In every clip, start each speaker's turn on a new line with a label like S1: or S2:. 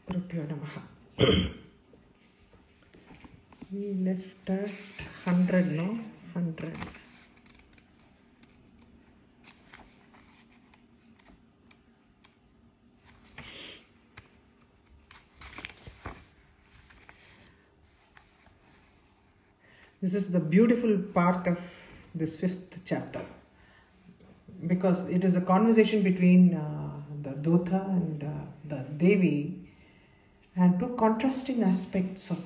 S1: Gurubhyo Namaha. We left at 100, no? 100. This is the beautiful part of this 5th chapter, because it is a conversation between the Dutta and the Devi, and two contrasting aspects of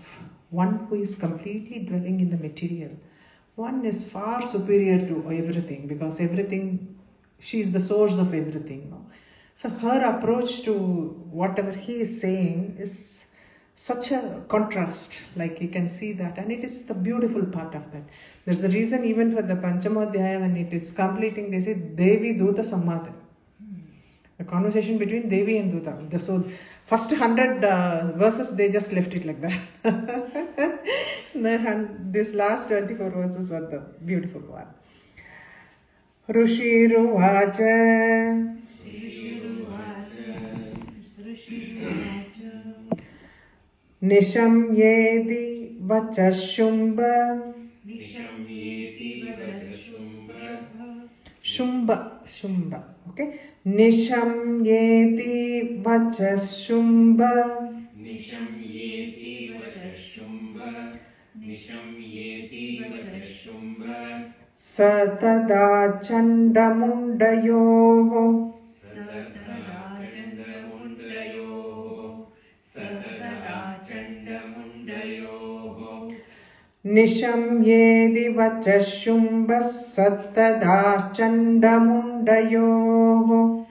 S1: one who is completely dwelling in the material. One is far superior to everything, because everything, she is the source of everything. No? So her approach to whatever he is saying is such a contrast, like you can see that, and it is the beautiful part of that. There's the reason even for the Panchamadhyaya, when it is completing, they say Devi Duta Samvada. The conversation between Devi and Duta. So first 100 verses, they just left it like that. Then this last 24 verses are the beautiful one. Rushiruvacha Nishamyedi Vachashumba Shumba, okay? Nishamyedi Vachashumba Satada Chandamundayoho Nishamyedi Vachashumba Satada Chandamundayoho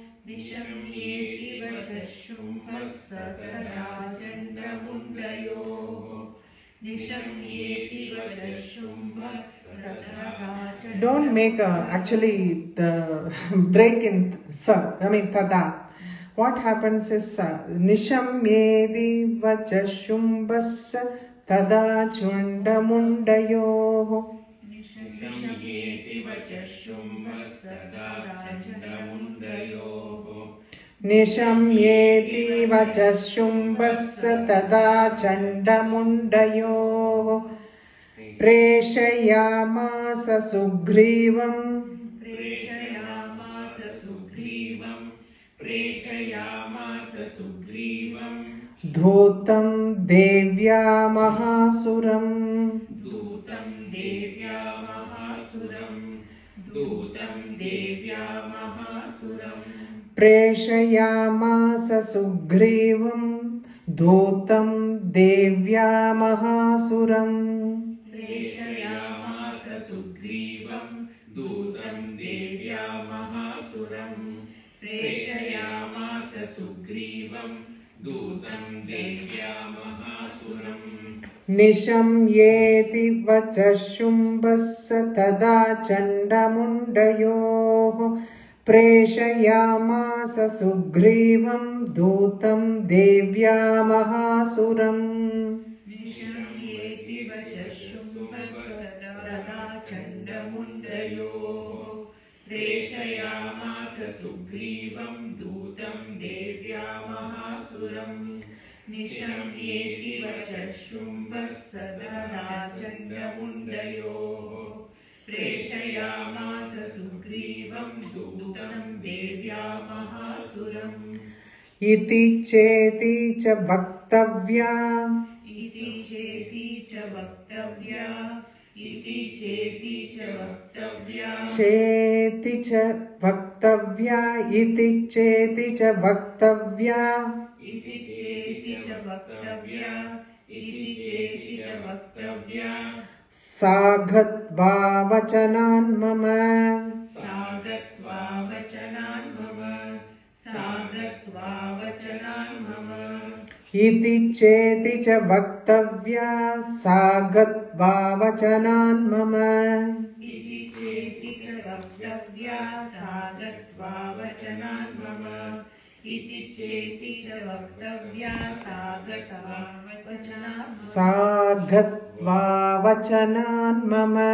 S1: Don't make actually the break in tada. What happens is Nishamyedi Vachashumbas Tada Chundamundayoho. Nishamyeti Vachashumbas Tada Chandamundayoho. Preshayamasa Sugrivam Dhotam Devya Mahasuram Preshayamasa Sugrivam Dhotam Devya Mahasuram Nishamyeti Vachashumbasa Tada Chandamundayoho Preshayamasa Sugrivam Dhotam Devya Mahasuram.
S2: Nishamyeti Vachashumbas Sada Chandamundayoho Preshayamasa Sugrivam Dutam Devya Mahasuram.
S1: Iti cheti cha bhaktavya Cheti cha bhaktavya Iti cheti cha bhaktavya Sagatva vachanan mama Iti cheti cha bhaktavya Sagatva vachanan mama Sagatva vachanan mama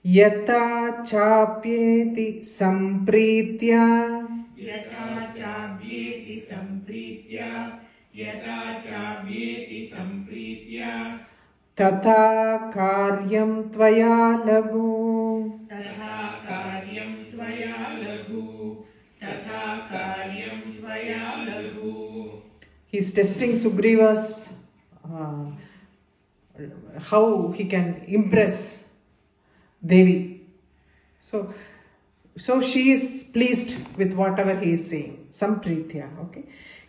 S1: Yata chapyeti samprītya
S2: Yata chabhyeti sampritya, yata chabhyeti sampritya,
S1: Tatha karyam tvaya lagu.
S2: tatha karyam tvaya lagu, tatha karyam tvaya lagu.
S1: He's testing Sugriva's how he can impress Devi. So she is pleased with whatever he is saying. Sampritya, okay.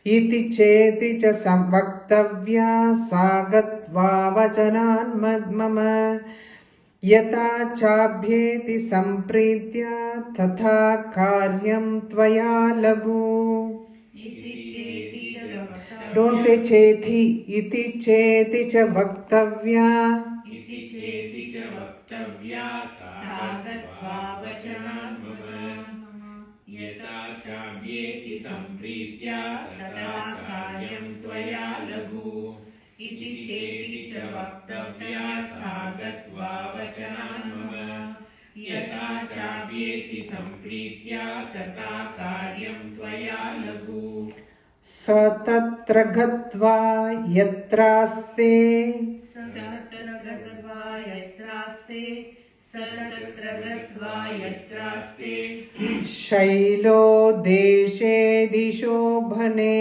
S1: Iti cheti cha samvaktavya sagatva vachanan mama yata chabhyeti sampritya tatha karyam tvaya lagu. Don't say chethi. Iti cheti cha vaktavya.
S2: Iti cheti cha vaktavya sagatva vachanan mama yata chabhyeti sampritya tata karyam tvaya lagu. Iti cheti cha vaktavya sagatva vachanan mama yata chabhyeti sampritya tata karyam tvaya lagu.
S1: Satatra gatva yatraste
S2: Satatra gatva yatraste, satatra gatva yatraste,
S1: Shailo deshe dishobhane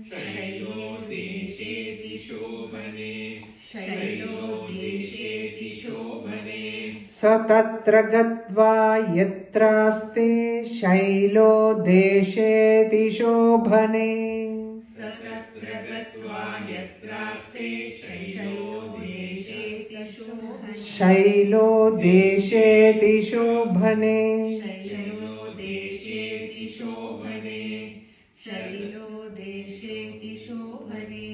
S2: shailo deshe dishobhane, shailo deshe dishobhane,
S1: Satatra gatva yatraste Shailo deshe dishobhane
S2: satatra gatva yatraste, shailo deshe dishobhane,
S1: Shailo deshe dishobhane
S2: shailo deshe dishobhane, shailo deshe dishobhane.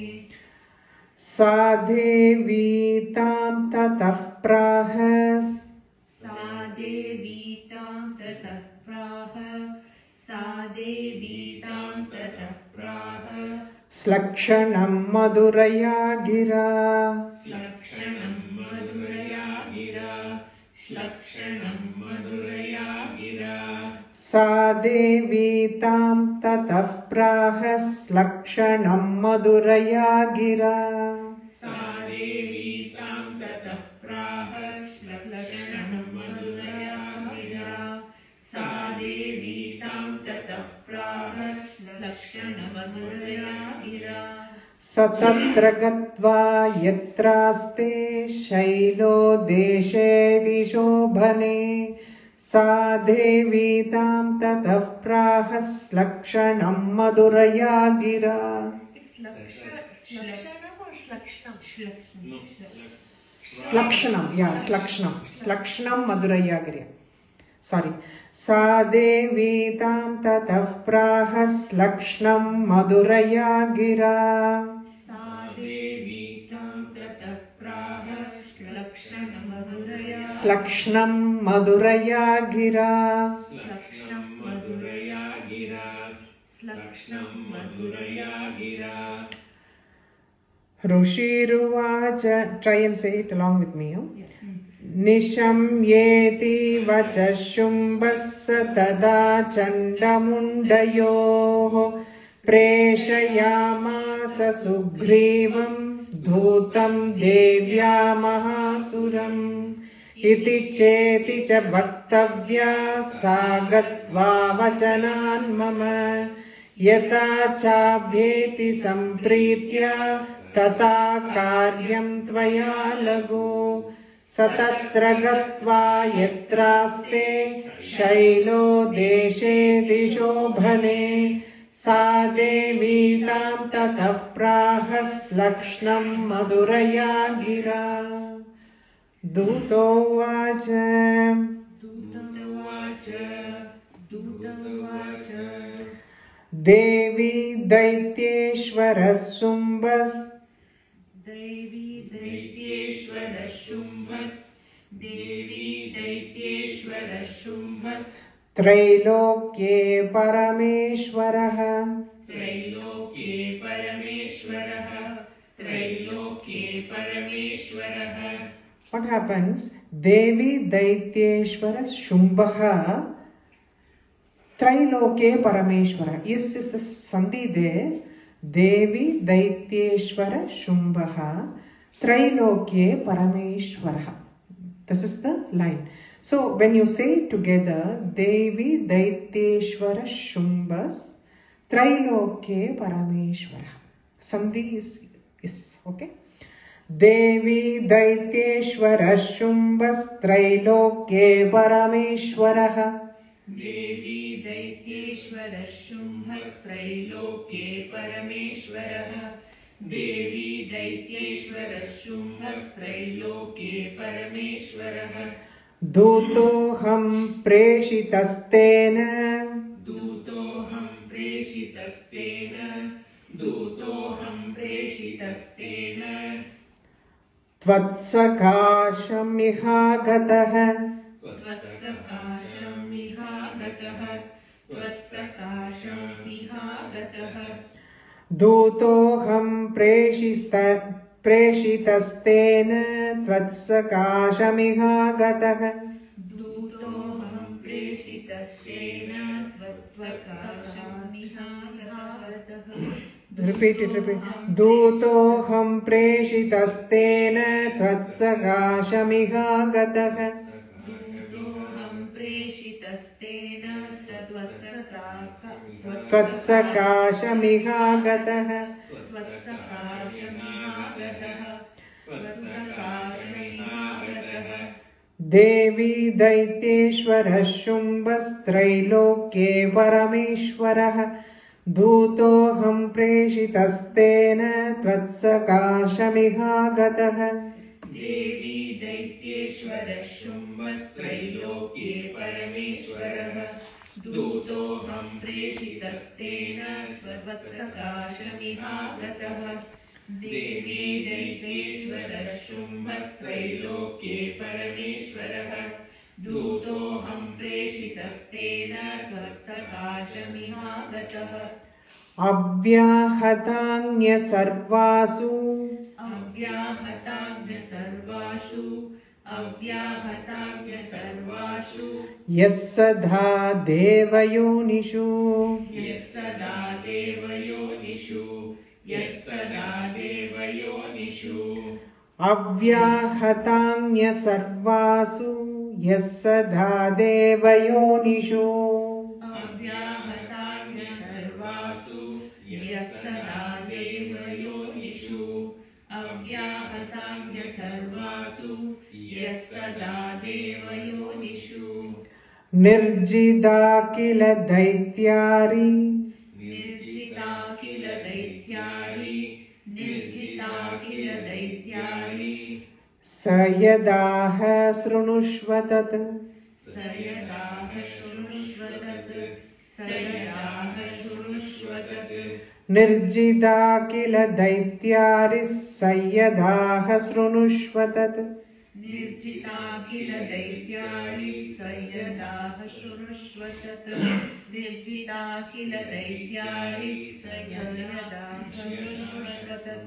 S1: Sadevi tam tatah prahas
S2: Sa devi tam tatah praha, sa devi tam tatah praha,
S1: Slakshanam maduraya gira
S2: Slakshanam madhuraya gira, Slakshanam madhuraya gira.
S1: Sadevi tam tatah prahas Lakshanam maduraya gira
S2: Sa devi tam tatah praha, Slakshanam madhuraya gira. Sa devi tam tatah praha, Slakshanam madhuraya gira.
S1: Satatra gatva yatraste Shailo deshe dishobhane Sadevi tam tatah prahas Lakshanam maduraya gira
S2: Slakshanam or Slakshanam?
S1: Slakshanam, yeah, Slakshanam maduraya gira. Sorry. Sadevi tam tatah prahas Lakshanam maduraya gira
S2: Sa devi tam tatah praha, Slakshanam madhuraya.
S1: Slakshanam maduraya gira
S2: Slakshanam madhuraya gira. Slakshanam madhuraya gira.
S1: Rushiruvacha, try and say it along with me. Nisham yeti vacha shumbassa tada chandamundayoh preshayamasa sugrivam dhutam devya mahasuram iti cheti cha vaktavya sagatva vachanan mama yata chabhyeti sampritya tata karyam tvaya lagu satatra gatva yatraste shailo deshe dishobhane sa devi tam tatah prahas lakshnam maduraya gira duto vacha
S2: Dutavacha,
S1: devi daityeshvara sumbas
S2: Devi Daityeshvara Shumbhas, Devi Daityeshvara Shumbhas,
S1: त्रैलोक्ये परमेश्वरः
S2: Trailokye Parameshwaraha, Trailokye Parameshwaraha,
S1: what happens? Devi Daityeshwara Shumbha Triloke Parameshwara. Is the Sandhi there? Devi Daityeshwara Shumbha Triloke Parameshwara. This is the line. So when you say together, Devi Daityeshwara Shumbhas Triloke Parameshwara. Sandhi is okay. Devi Daityeshwara Shumbhas Triloke Parameshwara.
S2: Devi Daityeshwara Shumbhas Triloke Parameshwara. Devi Daityeshwara Shumbhas Triloke Parameshwara.
S1: Dutoham Preshitastena.
S2: Dutoham Preshitastena. Dutoham Preshitastena.
S1: Tvatsakasham Ihagataha.
S2: Tvassakasham Ihagataha. Tvassakasham Ihagataha.
S1: Dutoham Preshitastena. Tvatsakasham Ihagataha.
S2: Dutoham Preshitastena. Tvatsakasham Ihagataha.
S1: Repeat it, repeat. Dutoham Preshitastena. Tvatsakasham Ihagataha.
S2: Dutoham Preshitastena.
S1: Tvatsakasham Ihagataha.
S2: Tvatsakasham Ihagataha. Tvatsakasham Ihagataha.
S1: Devi Daityeshwara Shumbhas Triloke Parameshwara. Dutoham Preshitastena. Tvatsakasham Ihagataha.
S2: Devi Daityeshwara Shumbhas Triloke Parameshwara. Dutoham Preshitastena. Tvatsakasham Ihagataha. Devi Daityeshwara Shumbhas Triloke Parameshwara. Dutoham Preshitastena. Tvatsakasham Ihagataha.
S1: Avyahatanya Sarvasu.
S2: Avyahatagya Sarvashu. Avyahatagya Sarvashu.
S1: Yasadha Devayonishu.
S2: Yassada Devayonishu. Yassada Devayonishu.
S1: Avyahatanya Sarvasu. Yasadha Devayonishu.
S2: Avyahatagya Sarvasu. Yassada Devayonishu. Avyahatagya Sarvasu. Yassada Devayonishu.
S1: Nirjida Kila Daityari.
S2: Nirjita Kila Daityari. Nirjita Kila Daityari.
S1: Sayadaha Srunushvatat.
S2: Sayadaha Shrunushvatat. Sayadaha Shrunushvatat.
S1: Nirjida Kila Daityari. Sayadaha Srunushvatat.
S2: Nirjita Kila Daityari. Sayadaha Shrunushvatat. Nirjita Kila Daityari. Sayadaha Shrunushvatat.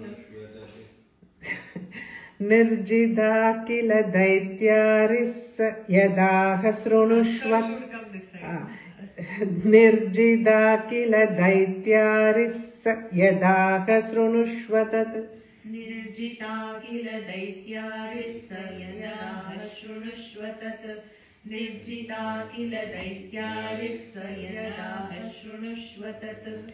S1: Nirjida Kila Daityaris Yadaha Srunushvat. Nirjida Kila Daityaris Yadaha Srunushvatat.
S2: Nirjita Kila Daityaris Sayadaha Shrunushvatat. Nirjita Kila Daityaris Sayadaha Shrunushvatat.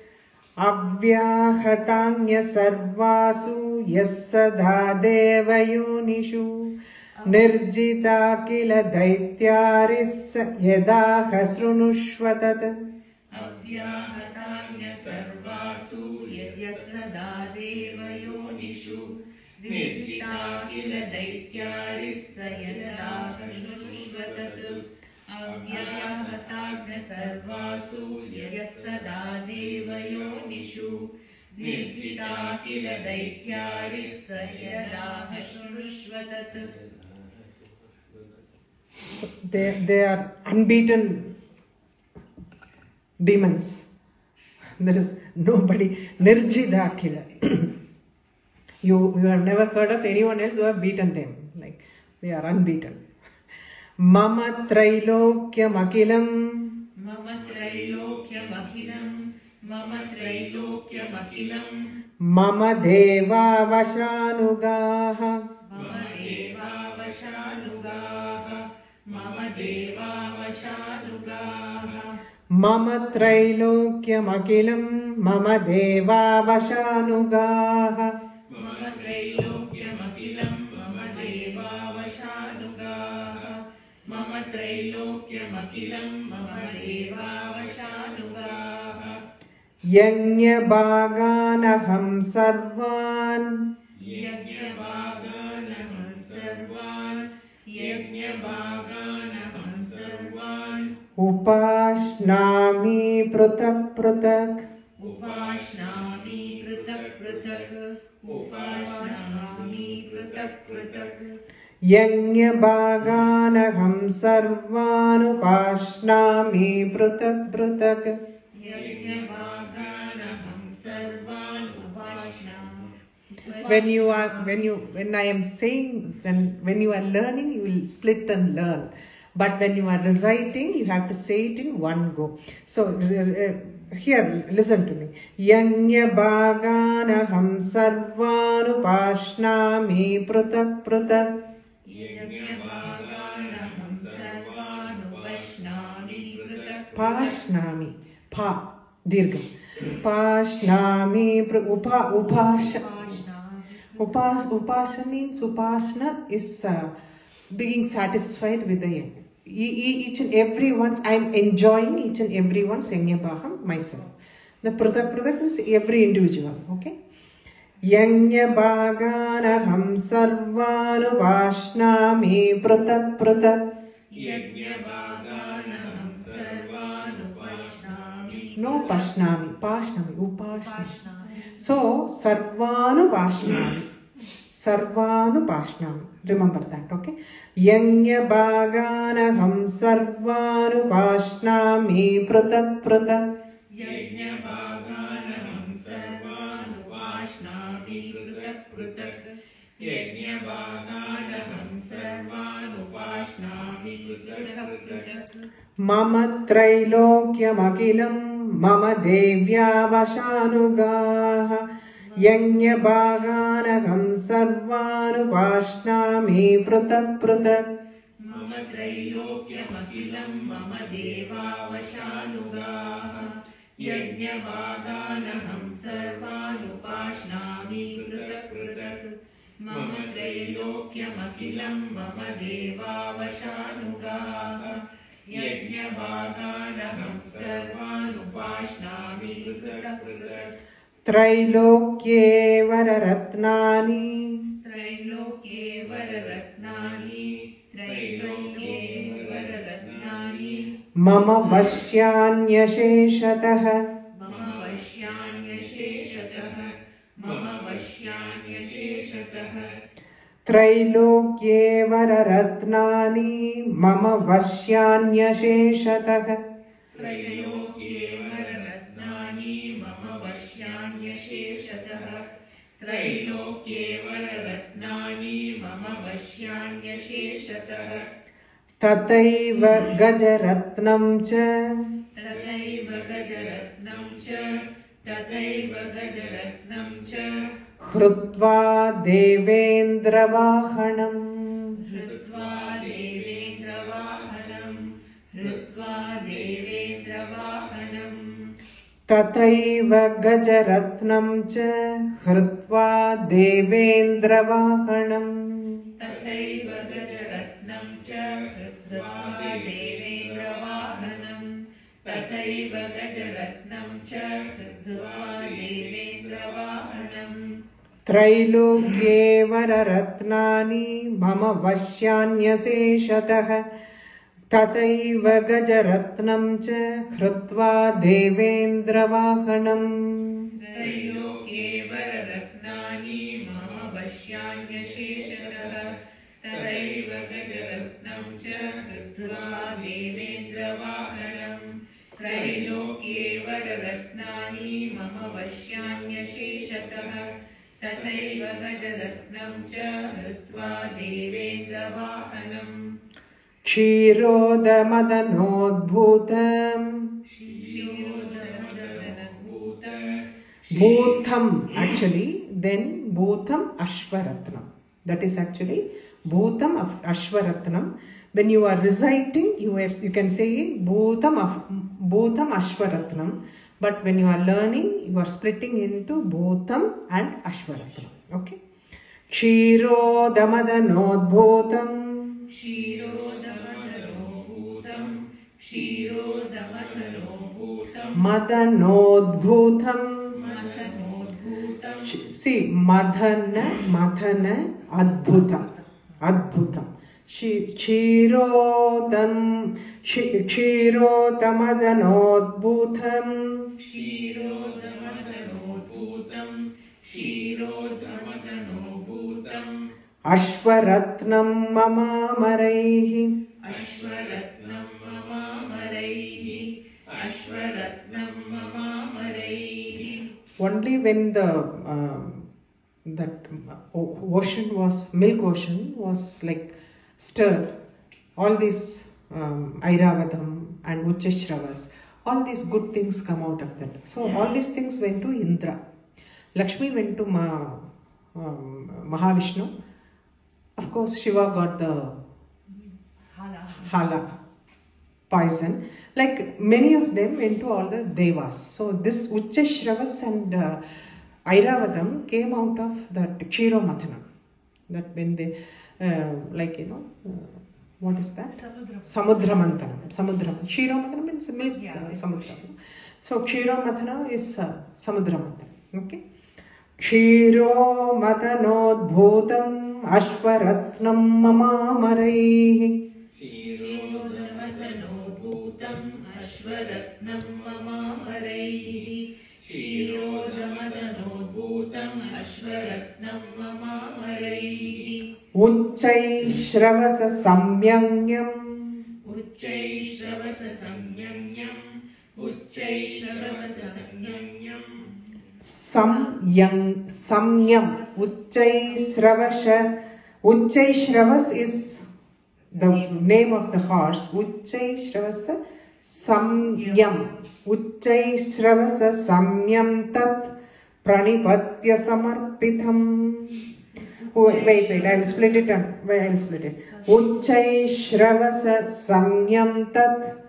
S1: Avyahatanya Sarvasu Yasadha Devayonishu. Nirjita Kila Daityaris Yadaha Srunushvatat.
S2: Avyahatanya Sarvasu Yassada Devayonishu. Nirjita Kila Daityaris Sayadaha Shrunushvatat. Avyahatanya Sarvasu Yassada Devayonishu. Nirjita Kila Daityaris Sayadaha Shrunushvatat.
S1: So they are unbeaten demons. There is nobody. Nirjida Kila. You have never heard of anyone else who have beaten them. Like They are unbeaten. Mama Trailokyamakilam.
S2: Mama Trailokyamakilam. Mama Trailokyamakilam.
S1: Mama Deva Vashanugaha.
S2: Mama Deva Vashanugaha. Mama Deva Vashanugaha.
S1: Mama Trailokyamakilam. Mama Deva Vashanugaha.
S2: Mama Trailokyamakilam. Mama Deva Vashanugaha. Mama Trailokyamakilam. Mama Deva Vashanugaha.
S1: Yajñabhaganaham sarvan.
S2: Yajñabhaganaham sarvan. Yajñabhaganaham sarvan.
S1: Upashnami prutak prutak.
S2: Upashnami prutak prutak. Upashnami prutak prutak.
S1: Yajñabhaganaham sarvan upashnami prutak prutak.
S2: Yajñabhaganaham sarvan upashnami.
S1: When I am saying, when you are learning, you will split and learn. But when you are reciting, you have to say it in one go. So here, listen to me. Yajñabhaganaham sarvanupashnami prutak prutak.
S2: Yajñabhaganaham sarvan upashnami prutak prutak.
S1: Pashnami. Pa. Dirgha. Pashnami. Upasha means upasna is being satisfied with the each and everyone's. I am enjoying each and everyone's yajñabhagam myself. The prutak means every individual. Okay. Yajñabhaganaham sarvanupashnami prutak prutak.
S2: Yajñabhaganaham sarvan upashnami.
S1: No pashnami, pashnami, upashnami. So sarvanupashnami. Sarvanupashnami. Remember that, okay? Yajñabhaganaham sarvanupashnami prutak prutak.
S2: Yajñabhaganaham sarvan upashnami prutak prutak. Yajñabhaganaham sarvan upashnami prutak prutak.
S1: Mama Trailokyamakilam. Mama Devya Vashanugaha. Yajñabhaganaham sarvanupashnami prutak prutak.
S2: Mama Trailokyamakilam. Mama Deva Vashanugaha. Yajñabhaganaham sarvan upashnami prutak prutak. Mama Trailokyamakilam. Mama Deva Vashanugaha. Yajñabhaganaham sarvan upashnami prutak prutak.
S1: Trailokye vararatnani.
S2: Trailokye vararatnani. Trailokye vararatnani.
S1: Mama vashyanyasheshatah.
S2: Mama vashyanyasheshatah. Mama vashyanyasheshatah.
S1: Trailokye vararatnani. Mama vashyanyasheshatah.
S2: Trailokye vararatnani. Mama vashyanyasheshatah. Trailokye vararatnani. Mama vashyanyasheshatah.
S1: Tataiva gajaratnam cha.
S2: Tataiva gajaratnam cha. Tataiva gajaratnam cha.
S1: Hrutva devendra vahanam.
S2: Hrutva devendra vahanam. Hrutva devendra vahanam.
S1: Tataiva gajaratnam cha. Hrutva devendra vahanam.
S2: Tataiva gajaratnam cha. Hrutva devendra vahanam. Tataiva gajaratnam cha. Hrutva devendra vahanam.
S1: Trailokye vararatnani. Mama vashyanyaseshatah. Tataiva gajaratnam cha. Hrutva devendra vahanam.
S2: Trailokye vararatnani. Mama vashyanyasheshatah. Tataiva gajaratnam cha. Hrutva devendra vahanam. Trailokye vararatnani. Mama vashyanyasheshatah. Tataiva gajaratnam cha. Hrutva devendra vahanam.
S1: Kshirodamadanodbhutam. Bhutam actually, then Bhutam Ashvaratnam. That is actually Bhutam of Ashvaratnam. When you are reciting, you can say Bhutam Ashvaratnam. But when you are learning, you are splitting into Bhutam and Ashvaratnam. Okay. Kshirodamadhanodbhutam. Madhanodbhutam. See, madhana, adbhutam. Kshirodamadhanodbhutam. Ashvaratnam mamamaraihi. Only when the ocean was, milk ocean was like stirred, all these Airavatam and Ucheshravas, all these good things come out of that. So all these things went to Indra. Lakshmi went to Mahavishnu. Of course, Shiva got the hala poison. Like many of them went to all the devas. So this Ucheshravas and Airavatam came out of that Kshiromathanam. That when they, what is that? Samudramantanam. Kshiromathanam means milk, Samudram. So Kshiromathanam is Samudramantanam. Okay. Kshiromathanodbhutam Ashvaratnam mamamaraihi. Uchchaishravasa samyamyam. Samyam. Uchchaishravas is the name of the horse. Uchchaishravasa samyam. Uchchaishravasa samyam tat pranipatya samarpitam. Wait, I will split it. Uchchaishravasa samyam tat.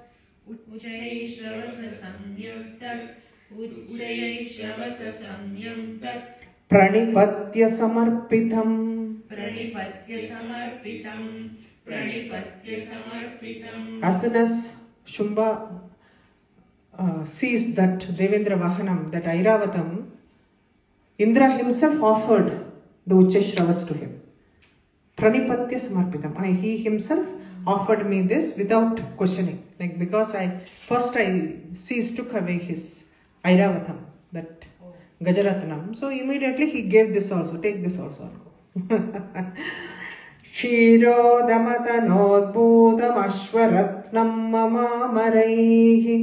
S1: Pranipatya samarpitam. As soon as Shumba sees that Devendra Vahanam, that Airavatam, Indra himself offered the Ucheshravas to him. Pranipatya samarpitam. He himself offered me this without questioning. Like because I took away his Airavatam, that Gajaratnam. So immediately he gave this also. Take this also. Kshirodamathanodbhutam Ashvaratnam mamamaraihi.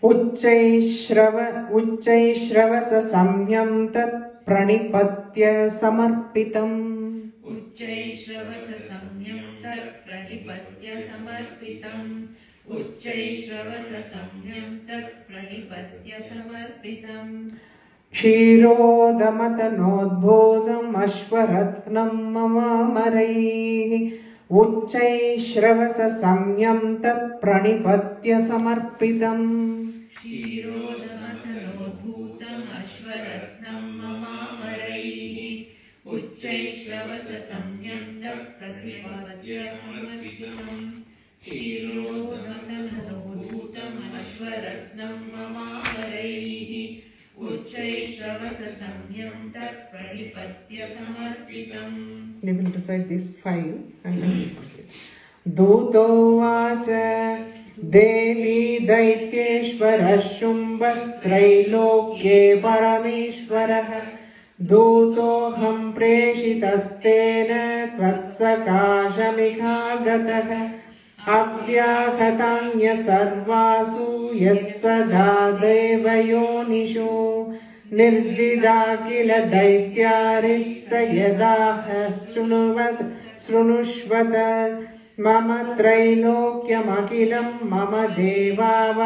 S1: Uchchaishravasa samyam tat pranipatya samarpitam. Kshirodamathanodbhutam Ashvaratnam mamamaraihi. Uchchaishravasa samyam tat pranipatya samarpitam. We will recite these 5 and then we proceed. Duto vacha Devi Daityeshwarah Shumbastrailokye Parameshwarah Dutoham Preshitastena Tvatsakashamikhagatah अव्याहतान्य सर्वासु यः सदा देवयोनिषु निर्जिदा किल दैत्यारिः स यदाह शृणुष्वत मम त्रैलोक्यमखिलं मम देवावशानुगाः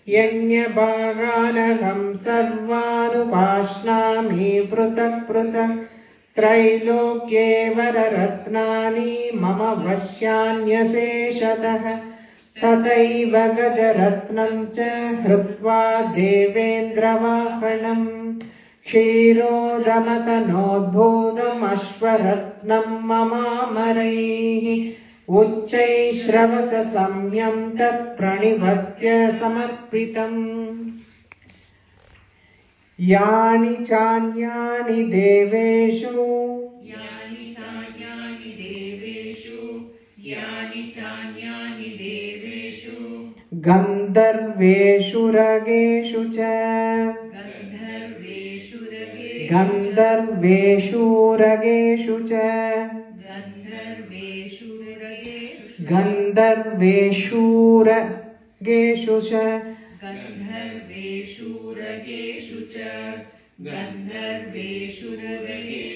S1: यज्ञभागानहं सर्वानुपाश्नामि पृथक् पृथक् त्रैलोक्ये वररत्नानि मम वश्यान्यशेषतः तथैव गजरत्नं च हृत्वा देवेन्द्रवाहनम् क्षीरोदमतनोद्भूतम् अश्वरत्नं ममामरैः उच्चैश्रवससंज्ञं तत्प्रणिपत्य समर्पितम् यानि चान्यानि देवेषु गन्धर्वेषु रगेषु च गन्धर्वेषु रगेषु च गन्धर्वेषु रगेषु च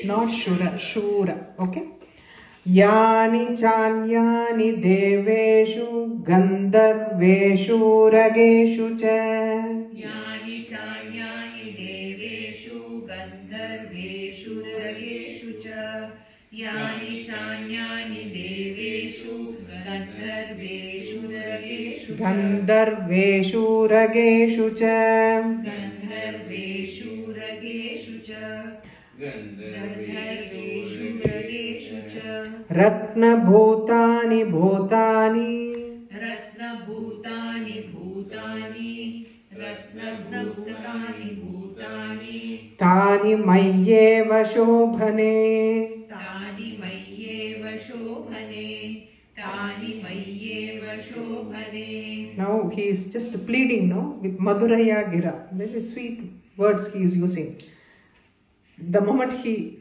S1: not shura, okay. यानि चान्यानि देवेषु गन्धर्वेषु रगेषु च
S2: यानि चान्यानि देवेषु गन्धर्वेषु रगेषु च यानि चान्यानि देवेषु गन्धर्वेषु रगेषु
S1: गन्धर्वेषु रगेषु च
S2: गन्धर्वेषु रगेषु च गन्धर्वेषु रगेषु च
S1: रत्नभूतानि भूतानि
S2: रत्नभूतानि भूतानि रत्नभूतानि भूतानि
S1: तानि मय्येव शोभने
S2: तानि मय्येव शोभने तानि मय्येव शोभने.
S1: Now he is just pleading, no, with Madhuraya Gira. Very sweet words he is using. The moment he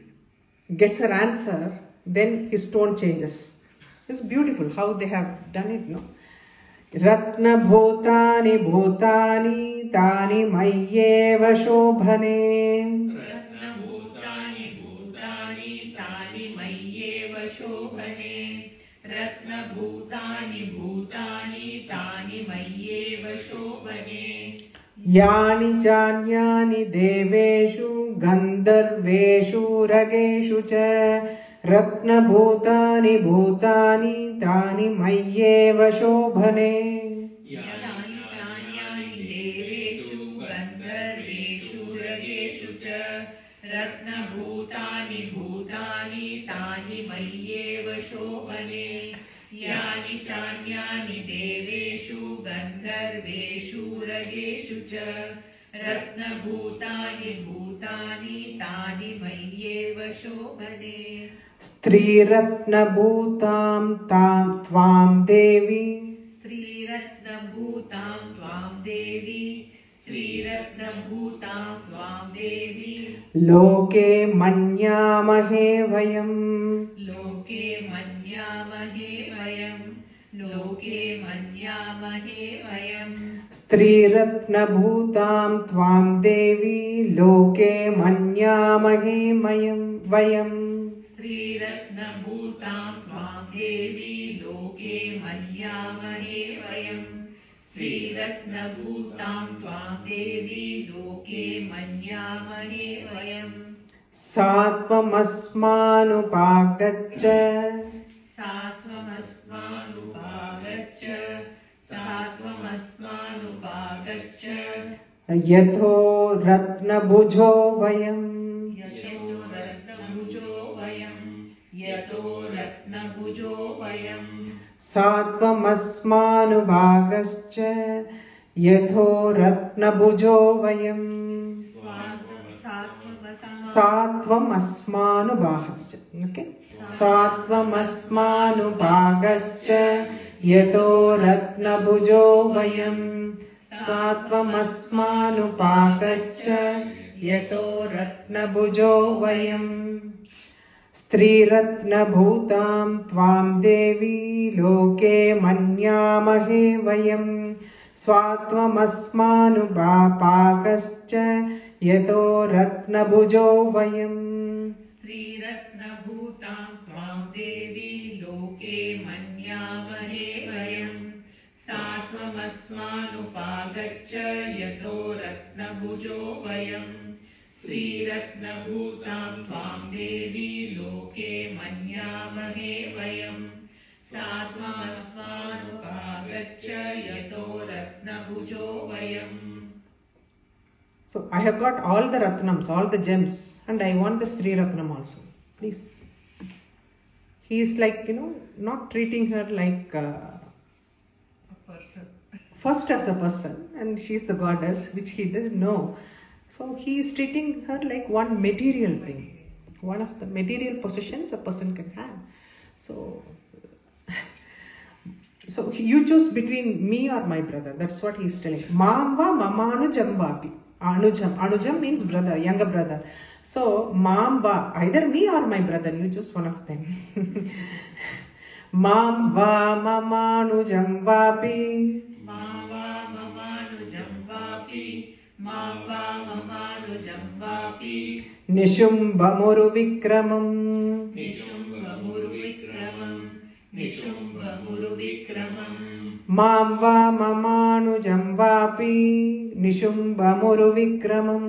S1: gets her answer, then his tone changes. It's beautiful how they have done it, no? Ratna bhutani bhutani tani mayyeva shobhane.
S2: Ratna bhutani bhutani tani mayyeva shobhane. Ratna bhutani bhutani tani mayyeva shobhane.
S1: यानि चान्यानि देवेषु गन्धर्वेषु रगेषु च रत्नभूतानि भूतानि तानि मय्येव शोभने.
S2: यानि चान्यानि देवेषु गन्धर्वेषु रगेषु च रत्नभूतानि भूतानि तानि मय्येव शोभने. यानि चान्यानि देवेषु गन्धर्वेषु रगेषु च रत्नभूतानि भूतानि तानि मय्येव शोभने.
S1: स्त्रीरत्नभूतां त्वां देवी
S2: स्त्रीरत्नभूतां त्वां देवी स्त्रीरत्नभूतां त्वां देवी
S1: लोके मन्यामहे वयम्
S2: लोके मन्यामहे वयम् लोके मन्यामहे वयम्
S1: स्त्रीरत्नभूतां त्वां देवी लोके मन्यामहे वयम्
S2: स्त्रीरत्नभूतां त्वां देवी लोके मन्यामहे वयम् स्त्रीरत्नभूतां त्वां देवी लोके मन्यामहे वयम्.
S1: सात्वमस्मानुपागच्छ
S2: सात्वमस्मानुपागच्छ सात्वमस्मानुपागच्छ
S1: यथो रत्नभुजो वयम्
S2: यतो रत्नभुजो वयम् यतो रत्नभुजो वयम्.
S1: सात्वमस्मानुभागश्च यथो रत्नभुजो वयम् सात्वमस्मानुभागश्च okay सात्वमस्मानुभागश्च यतो रत्नभुजो वयम् सात्वमस्मानुभागश्च यतो रत्नभुजो वयम्. स्त्रीरत्नभूतां त्वां देवी लोके मन्यामहे वयं स्वात्वमस्मानुपाकश्च यतो रत्नभुजो वयम्
S2: स्त्रीरत्नभूतां त्वां देवी लोके मन्यामहे वयं सात्वमस्मानुपागच्छ यतो रत्नभुजो वयं श्रीरत्नभूतां त्वां देवी लोके मन्यामहे वयं सात्वमस्मानुपागच्छ यतो रत्नभुजो वयम्.
S1: So I have got all the ratnams, all the gems, and I want the Sri Ratnam also. Please. He is like, not treating her like
S2: A person.
S1: first as a person, and she is the goddess, which he doesn't know. So he is treating her like one material thing, one of the material possessions a person can have. So you choose between me or my brother. That's what he is telling. Mamva mamanujam vapi. Anujam means brother, younger brother. So Mamva, either me or my brother. You choose one of them. Mamva mamanujam vapi.
S2: Mamva mamanujam vapi. Mamva mamanujam vapi.
S1: Nishumbhamuru vikramam.
S2: Nishumbhamuru vikramam. Nishumbhamuru vikramam.
S1: Mamva mamanujam vapi. Nishumbhamuru vikramam.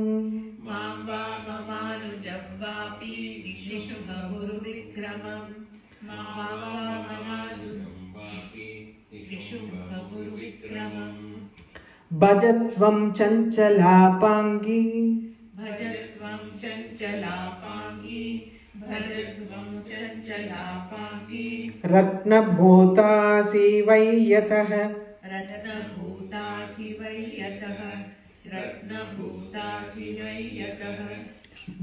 S2: Mamva mamanujam vapi. Nishumbhamuru vikramam. Mamva mamanujam vapi. Nishumbhamuru vikramam.
S1: Bhajatvam chanchalapangi.
S2: Bhajatvam chanchalapangi. Bhajatvam chanchalapangi.
S1: Ratnabhotasi vayyatah.
S2: Ratnabhutasi vayyatah. Ratnabhutasi vayyatah.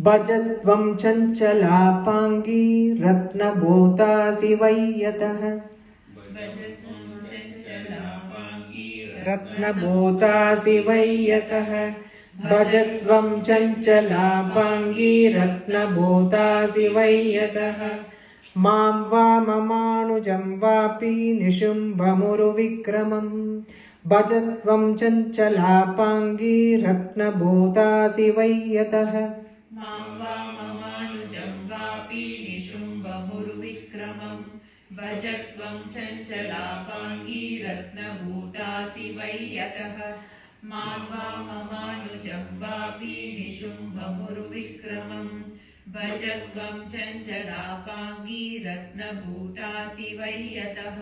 S1: Bhajatvam chanchalapangi. Ratnabhotasi vayyatah.
S2: Bhajatvam chanchalapangi.
S1: Ratnabhotasi vayyatah. Bhajatvam chanchalapangi. Ratnabhotasi vayyatah. Mamva mamanujam vapi. Nishumbhamuru vikramam. Bhajatvam chanchalapangi. Ratnabhotasi vayyatah.
S2: Mamva mamanujam vapi. Nishumbhamuru vikramam. Bhajatvam chanchalapangi. Ratnabhutasi vayyatah. Mamva mamanujam vapi. Nishumbhamuru vikramam. Bhajatvam chanchalapangi. Ratnabhutasi vayyatah.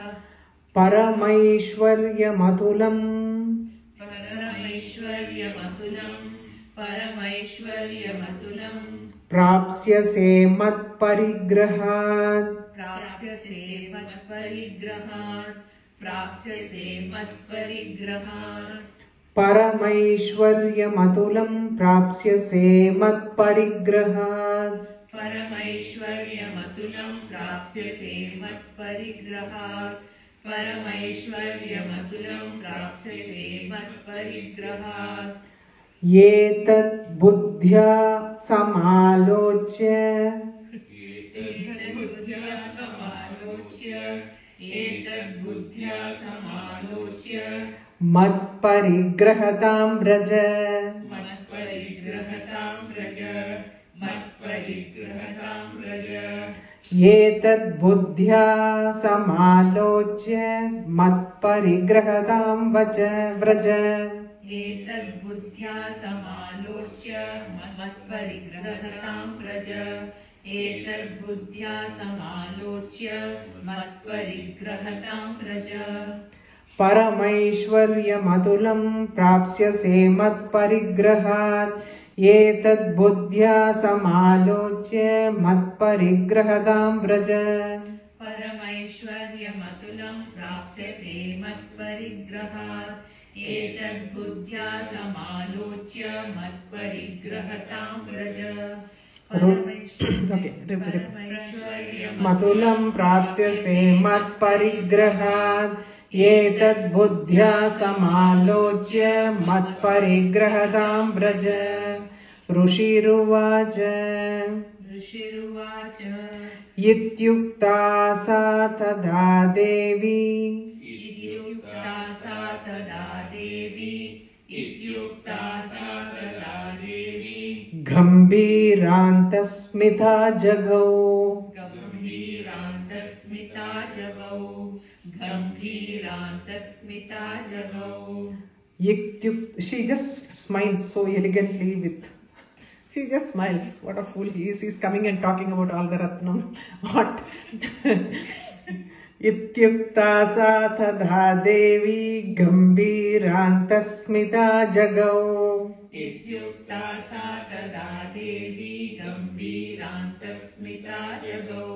S1: Paramaishwaryamatulam.
S2: Paramaishwaryamatulam. Paramaishwaryamatulam.
S1: Prapsyase matparigrahat.
S2: Prapsyase matparigrahat. Prapsyase matparigrahat.
S1: Paramaishwaryamatulam. Prapsyase matparigrahat.
S2: Paramaishwaryamatulam. Prapsyase matparigrahat. Paramaishwaryamatulam. Prapsyase matparigrahat.
S1: Yetat buddhya samalocya.
S2: Etad-buddhya samalocya. Etad-buddhya samalocya.
S1: Matparigrahatam vraja.
S2: Matparigrahatam vraja. Matparigrahatam vraja.
S1: Yetat buddhya samalocya. Matparigrahatam vraja.
S2: Etad-buddhya samalocya. Matparigrahatam vraja. Etad-buddhya samalocya. Matparigrahatam vraja.
S1: Paramaishwaryamatulam. Prapsyase matparigrahat. Yetat buddhya samalocya. Matparigrahatam vraja.
S2: Paramaishwaryamatulam. Prapsyase matparigrahat. Etad-buddhya samalocya. Matparigrahatam vraja.
S1: Okay, repeat.
S2: Paramaishwaryamatulam.
S1: Matulam prapsyase matparigrahat. Yetat buddhya samalocya. Matparigrahatam vraja. Rushiruvaja.
S2: ऋषिरुवाच
S1: इत्युक्ता सा तदा देवी
S2: इत्युक्ता सा तदा देवी इत्युक्ता सा तदा देवी
S1: गम्भीरान्तस्मिता जगौ
S2: गम्भीरान्तस्मिता जगौ गम्भीरान्तस्मिता जगौ
S1: She just smiles so elegantly she just smiles. What a fool he is. He's coming and talking about all the Ratnam. What? Ityukta sa tadha devi gambhirantasmita jagau.
S2: इत्युक्ता सा तदा देवी गम्भीरान्तस्मिता जगौ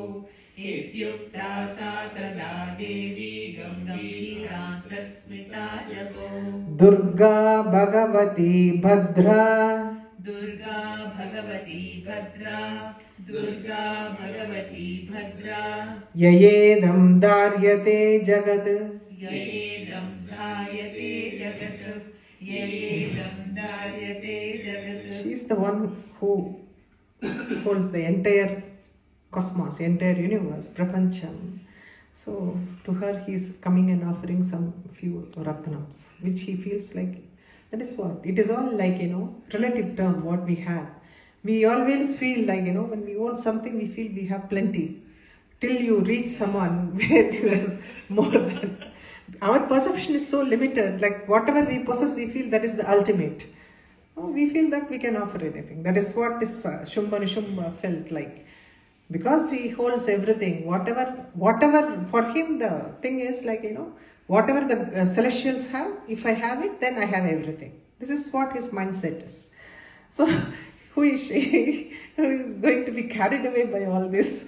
S2: इत्युक्ता सा तदा देवी गम्भीरान्तस्मिता जगौ
S1: Durga Bhagavati Bhadra
S2: दुर्गा भगवती भद्रा दुर्गा भगवती भद्रा
S1: Yayedam Daryate Jagad.
S2: ययेदं धार्यते जगत् ययेदं धार्यते जगत्
S1: She is the one who holds the entire cosmos, entire universe, Prapancham. So to her he is coming and offering some few Ratnams, which he feels like, that is what, it is all like, relative term what we have. We always feel like, when we want something we feel we have plenty. Till you reach someone where there is more than, our perception is so limited, like whatever we possess we feel that is the ultimate. Oh, we feel that we can offer anything. That is what this Shumba Nishumba felt like. Because he holds everything, whatever for him the thing is like, whatever the celestials have, if I have it, then I have everything. This is what his mindset is. So, who is she? Who is going to be carried away by all this?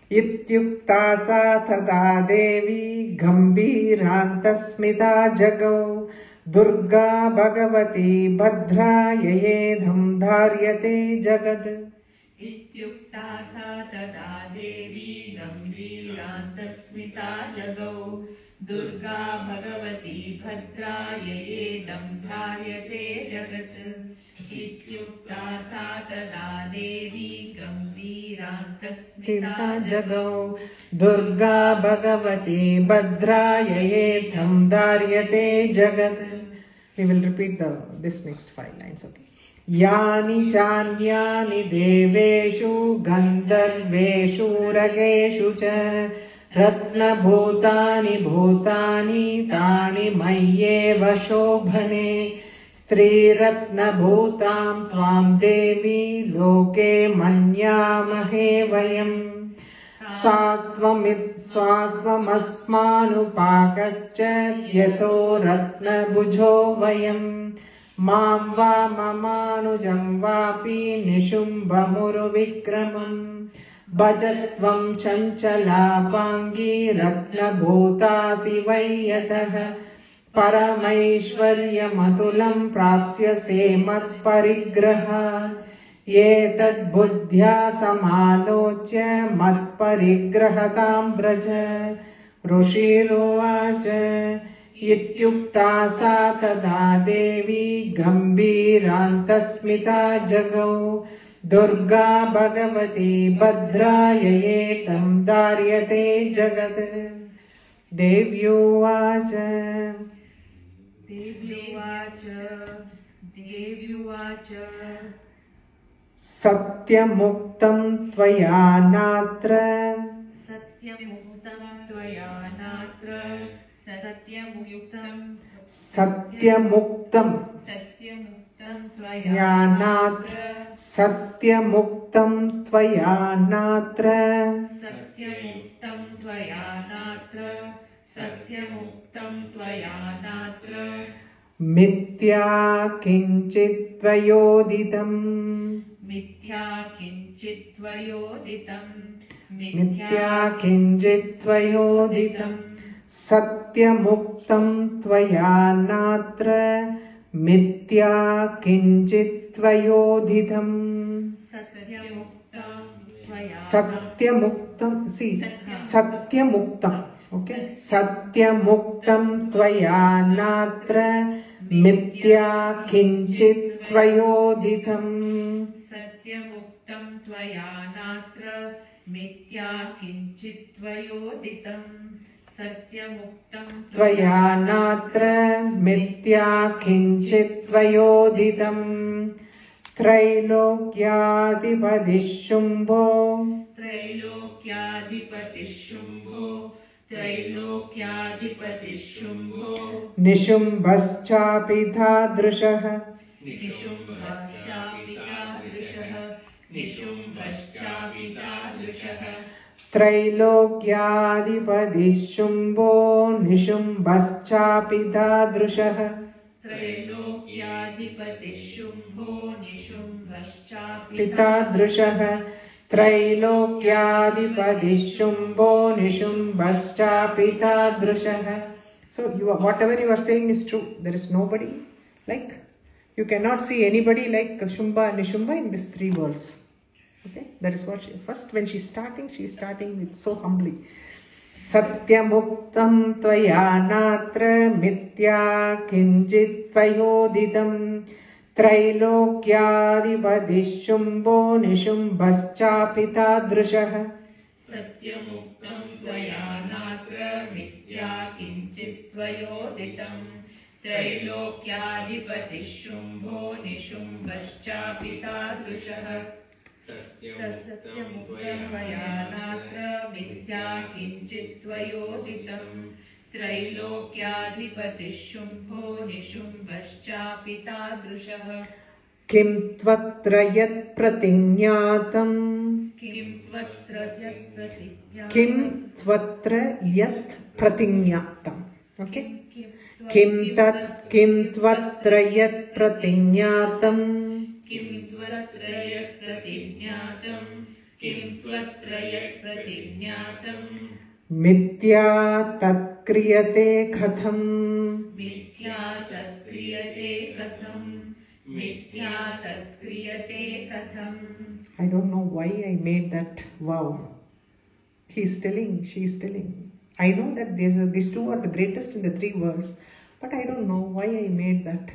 S1: Ityukta sa tada devi gambhirantasmita jagau Durga Bhagavati Bhadra Yayedham Dharyate Jagad.
S2: इत्युक्ता सा तदा देवी गम्भीरान्तस्मिता जगौ दुर्गा भगवती भद्रा ययेदं धार्यते जगत् इत्युक्ता सा तदा देवी गम्भीरान्तस्मिता
S1: जगौ दुर्गा भगवती भद्रा ययेथं धार्यते जगत्. We will repeat this next 5 lines, okay? यानि चान्यानि देवेषु गन्धर्वेषु रगेषु च रत्नभूतानि भूतानि तानि मय्येव शोभने स्त्रीरत्नभूतां त्वां देवी लोके मन्यामहे वयम् स्वात्वमस्मानुपाकश्च यतो रत्नभुजो वयम् मां वा ममानुजं वापि निशुम्भमुरुविक्रमम् भजत्वं चञ्चलापाङ्गी रत्नभूतासि वै यतः परमैश्वर्यमतुलं प्राप्स्यसे मत्परिग्रहात् एतद्बुद्ध्या समालोच्य मत्परिग्रहतां व्रज. ऋषिरुवाच इत्युक्ता सा तदा देवी गम्भीरान्तस्मिता जगौ दुर्गा भगवती भद्रा ययेतं धार्यते जगत्. देव्युवाच सत्यमुक्तं त्वया नात्र सत्यमुक्तं त्वया नात्र मिथ्या किञ्चित् त्वयोदितम् सत्यमुक्तं त्वया नात्र मिथ्या किञ्चित् त्वयोदितम्. सत्यमुक्तं okay, सत्यमुक्तं त्वया नात्र मिथ्या किञ्चित् त्वयोदितम्.
S2: त्वया नात्र मिथ्या किञ्चित्त्वयोदितं सत्यमुक्तं
S1: त्वया नात्र मिथ्या किञ्चित्त्वयोदितम् त्रैलोक्याधिपतिः शुम्भो निशुम्भश्चापि तादृशः त्रैलोक्याधिपतिः शुम्भो निशुम्भश्चापि तादृशः पितादृशः त्रैलोक्याधिपतिः शुम्भो निशुम्भश्चापि तादृशः. So whatever you are saying is true. There is nobody like, you cannot see anybody like Shumbha and Nishumba in these three worlds. Okay, that is what first when she is starting with so humbly. Satyamuktam tvaya natra mithya kinjit tvayoditam त्रैलोक्याधिपतिः शुम्भो निशुम्भश्चापि तादृशः.
S2: सत्यमुक्तं त्वया नात्र मिथ्या किञ्चित् त्वयोदितं त्रैलोक्याधिपतिः शुम्भो निशुम्भश्चापि तादृशः. सत्यमुक्तं त्वया नात्र मिथ्या किञ्चित् त्वयोदितं त्रैलोक्याधिपतिः शुम्भो निशुम्भश्चापि तादृशः.
S1: किं त्वत्र यत् प्रतिज्ञातम्
S2: किं
S1: त्वत्र यत् प्रतिज्ञातम्. Okay, किं त्वत्र यत् प्रतिज्ञातम् मिथ्या तत्क्रियते कथम्. I don't know why I made that vow. She is telling. I know that these two are the greatest in the three worlds, but I don't know why I made that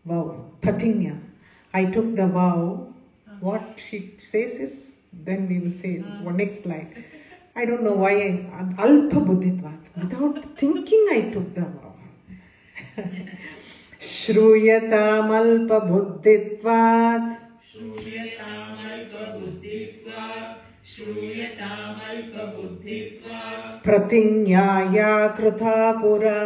S1: vow. Patinya. I took the vow. What she says is, then we will say next line. I don't know why Alpa Buddhitvat. Without thinking, I took the vow. Shruyatam Alpa Buddhitvat. Pratignaya Krita Pura.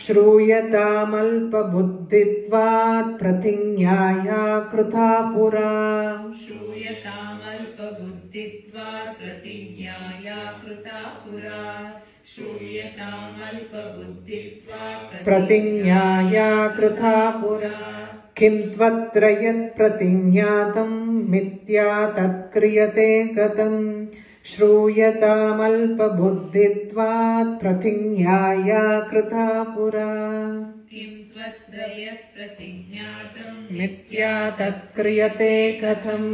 S1: Shruyatam Alpa Buddhitvat Pratignaya Krita Pura. Pratignaya Krita Pura. Kim tvatra yat pratignatam mithya tatkriyate katam Shruyatam alpa buddhitvat pratignaya krita pura.
S2: Kim tvatra yat pratignatam
S1: mithya tatkriyate katham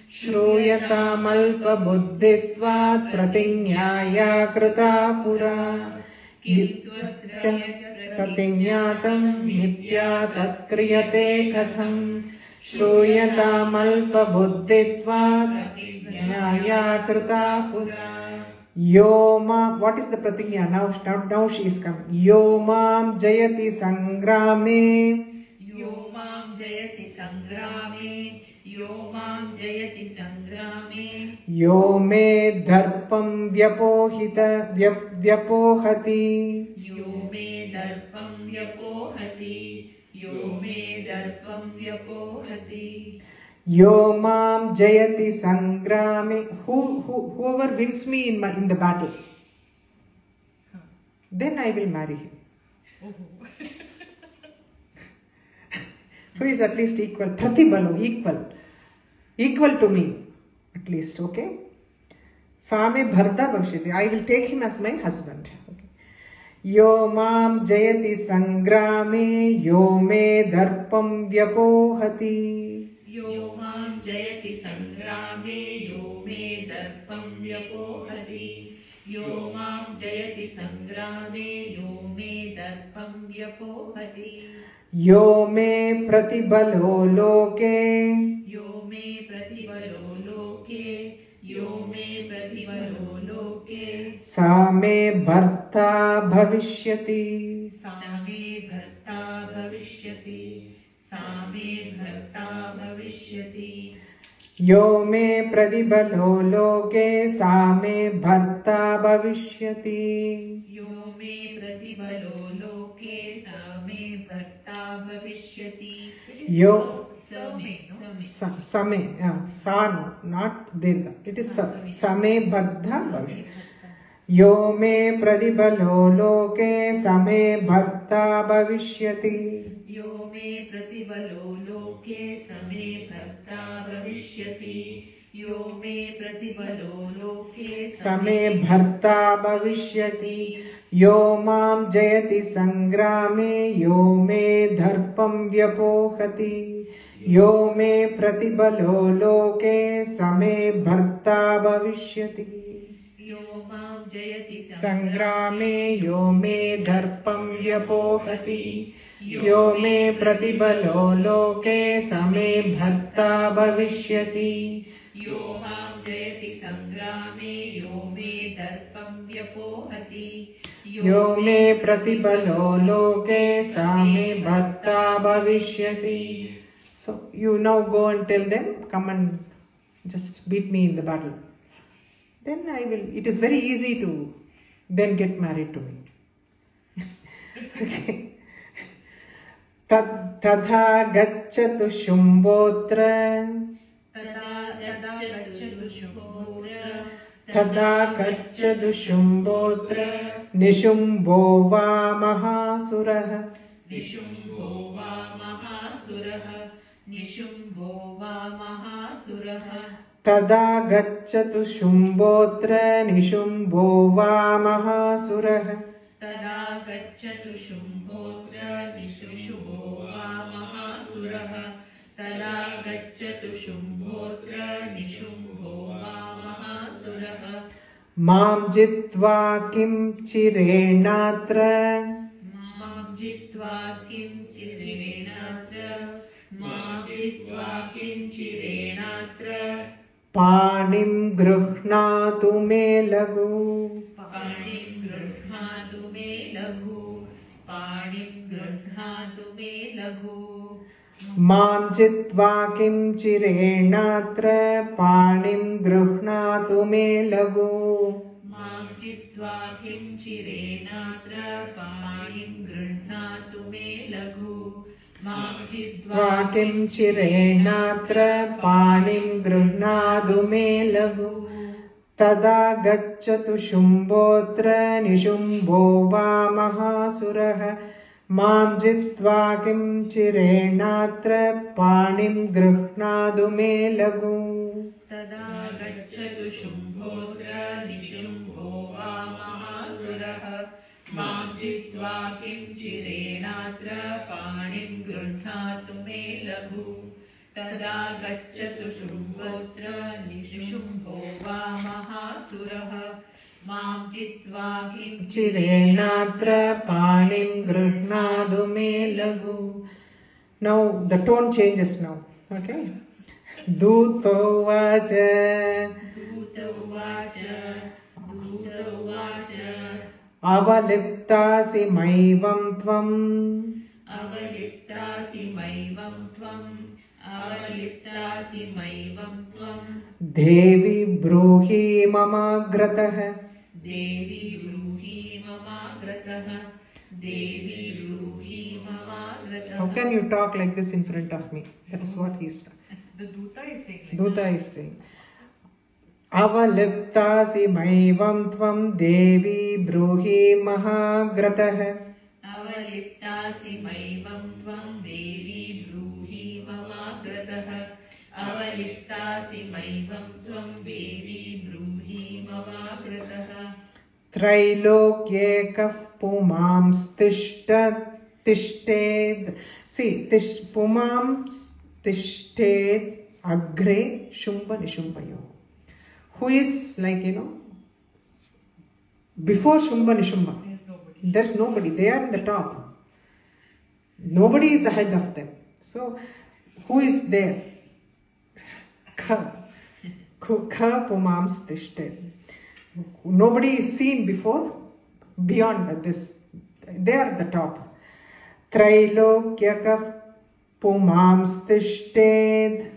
S1: Shruyatam alpa buddhitvat pratignaya krita pura. Kim tvatra pratignatam mithya tatkriyate katham Shruyatam alpa buddhitvat pratignaya krita pura. Yoma, what is the pratignya? Now she is coming. Yomam jayati sangrame.
S2: Yomam jayati sangrame. Yomam jayati sangrame.
S1: Yome dharpam vyapohati.
S2: Yome dharpam vyapohati. Yome dharpam vyapohati.
S1: Yomam jayati sangrame. Whoever wins me in the battle, then I will marry him. Who is at least equal? Pratibalo, equal to me, at least. Okay. Same bharta bhavishyati. I will take him as my husband. Okay. Yomam jayati sangrame. Yome dharpam vyapohati.
S2: Yomam jayati sangrame. Yome darpam vyapohati. यो मां जयति संग्रामे यो मे दर्पं व्यपोहति
S1: यो मे प्रतिबलो लोके
S2: यो मे प्रतिबलो लोके यो मे प्रतिबलो लोके
S1: सा मे भर्ता भविष्यति
S2: सा मे भर्ता भविष्यति सा मे भर्ता भविष्यति
S1: यो मे प्रतिबलो लोके सा मे भर्ता भविष्यति
S2: यो मे प्रतिबलो लोके सा मे भर्ता भविष्यति
S1: यो
S2: समे
S1: समे सा no not dirgha it is समे भर्ता भविष्यति यो मे प्रतिबलो लोके समे भर्ता भविष्यति
S2: यो मे प्रतिबलो लोके समे भर्ता भविष्यति यो मे प्रतिबलो लोके
S1: समे भर्ता भविष्यति यो मां जयति संग्रामे यो मे दर्पं व्यपोहति यो मे प्रतिबलो लोके समे भर्ता भविष्यति
S2: यो मां जयति
S1: संग्रामे यो मे दर्पं व्यपोहति यो मे प्रतिबलो लोके समे भर्ता भविष्यति
S2: यो मां जयति संग्रामे यो मे दर्पं व्यपोहति
S1: यो मे प्रतिबलो लोके समे भर्ता भविष्यति So you now go and tell them, come and just beat me in the battle. Then I will, it is very easy to then get married to me. Okay. Tadha gacchatu Shumbotra Tadha gacchatu Shumbotra Nishumbho va Mahasurah
S2: निशुम्भो वा महासुरः निशुम्भो वा महासुरः
S1: तदा गच्छतु शुम्भोऽत्र निशुम्भो वा महासुरः
S2: तदा गच्छतु शुम्भोऽत्र निशुम्भो वा महासुरः तदा गच्छतु शुम्भोऽत्र निशुम्भो वा महासुरः
S1: मां जित्वा किं चिरेणात्र
S2: मां जित्वा किं चिरेणात्र मां जित्वा किं चिरेणात्र
S1: पाणिं गृह्णातु मे लघु
S2: पाणिं गृह्णातु मे लघु पाणिं गृह्णातु मे लघु
S1: मां जित्वा किं चिरेणात्र पाणिं गृह्णातु मे लघु
S2: मां जित्वा किं चिरेणात्र पाणिं गृह्णातु मे लघु मां जित्वा
S1: किं चिरेणात्र पाणिं गृह्णातु मे लघु तदा गच्छतु शुम्भोऽत्र निशुम्भो वा महासुरः मां जित्वा किं चिरेणात्र पाणिं गृह्णातु मे लघु
S2: तदा गच्छतु शुम्भोऽत्र निशुम्भो वा महासुरः मां जित्वा किं चिरेणात्र पाणिं गृह्णातु मे लघु तदा गच्छतु शुम्भोऽत्र निशुम्भो वा महासुरः मां जित्वा किं
S1: चिरेणात्र पाणिं गृह्णातु मे लघु. Now the tone changes now. Okay. दूतोवाच
S2: दूतवाच
S1: अवलिप्तासि मैवं त्वम्
S2: अवलिप्तासि मैवं त्वम् अवलिप्तासि मैवं त्वम्
S1: देवी ब्रूहि ममाग्रतः
S2: देवी ब्रूहि ममाग्रतः देवी ब्रूहि ममाग्रतः.
S1: How can you talk like this in front of me? That is what he is saying.
S2: The Duta is saying like
S1: Duta is saying. अवलिप्तासि मैवं त्वं देवी ब्रूहि महाग्रतः
S2: अवलिप्तासि मैवं त्वं देवी ब्रूहि ममाग्रतः अवलिप्तासि मैवं त्वं देवी ब्रूहि ममाग्रतः.
S1: त्रैलोक्येकः पुमांस्तिष्ठेत् पुमांस्तिष्ठेत् अग्रे Shumbha निशुम्भयोः. Who is like, Before Shumba Nishumba, there's nobody. They are in the top. Nobody is ahead of them. So, who is there? Ka Pumams Tishted. Nobody is seen before, beyond this. They are at the top. Trailokyakaf Pumams Tishted.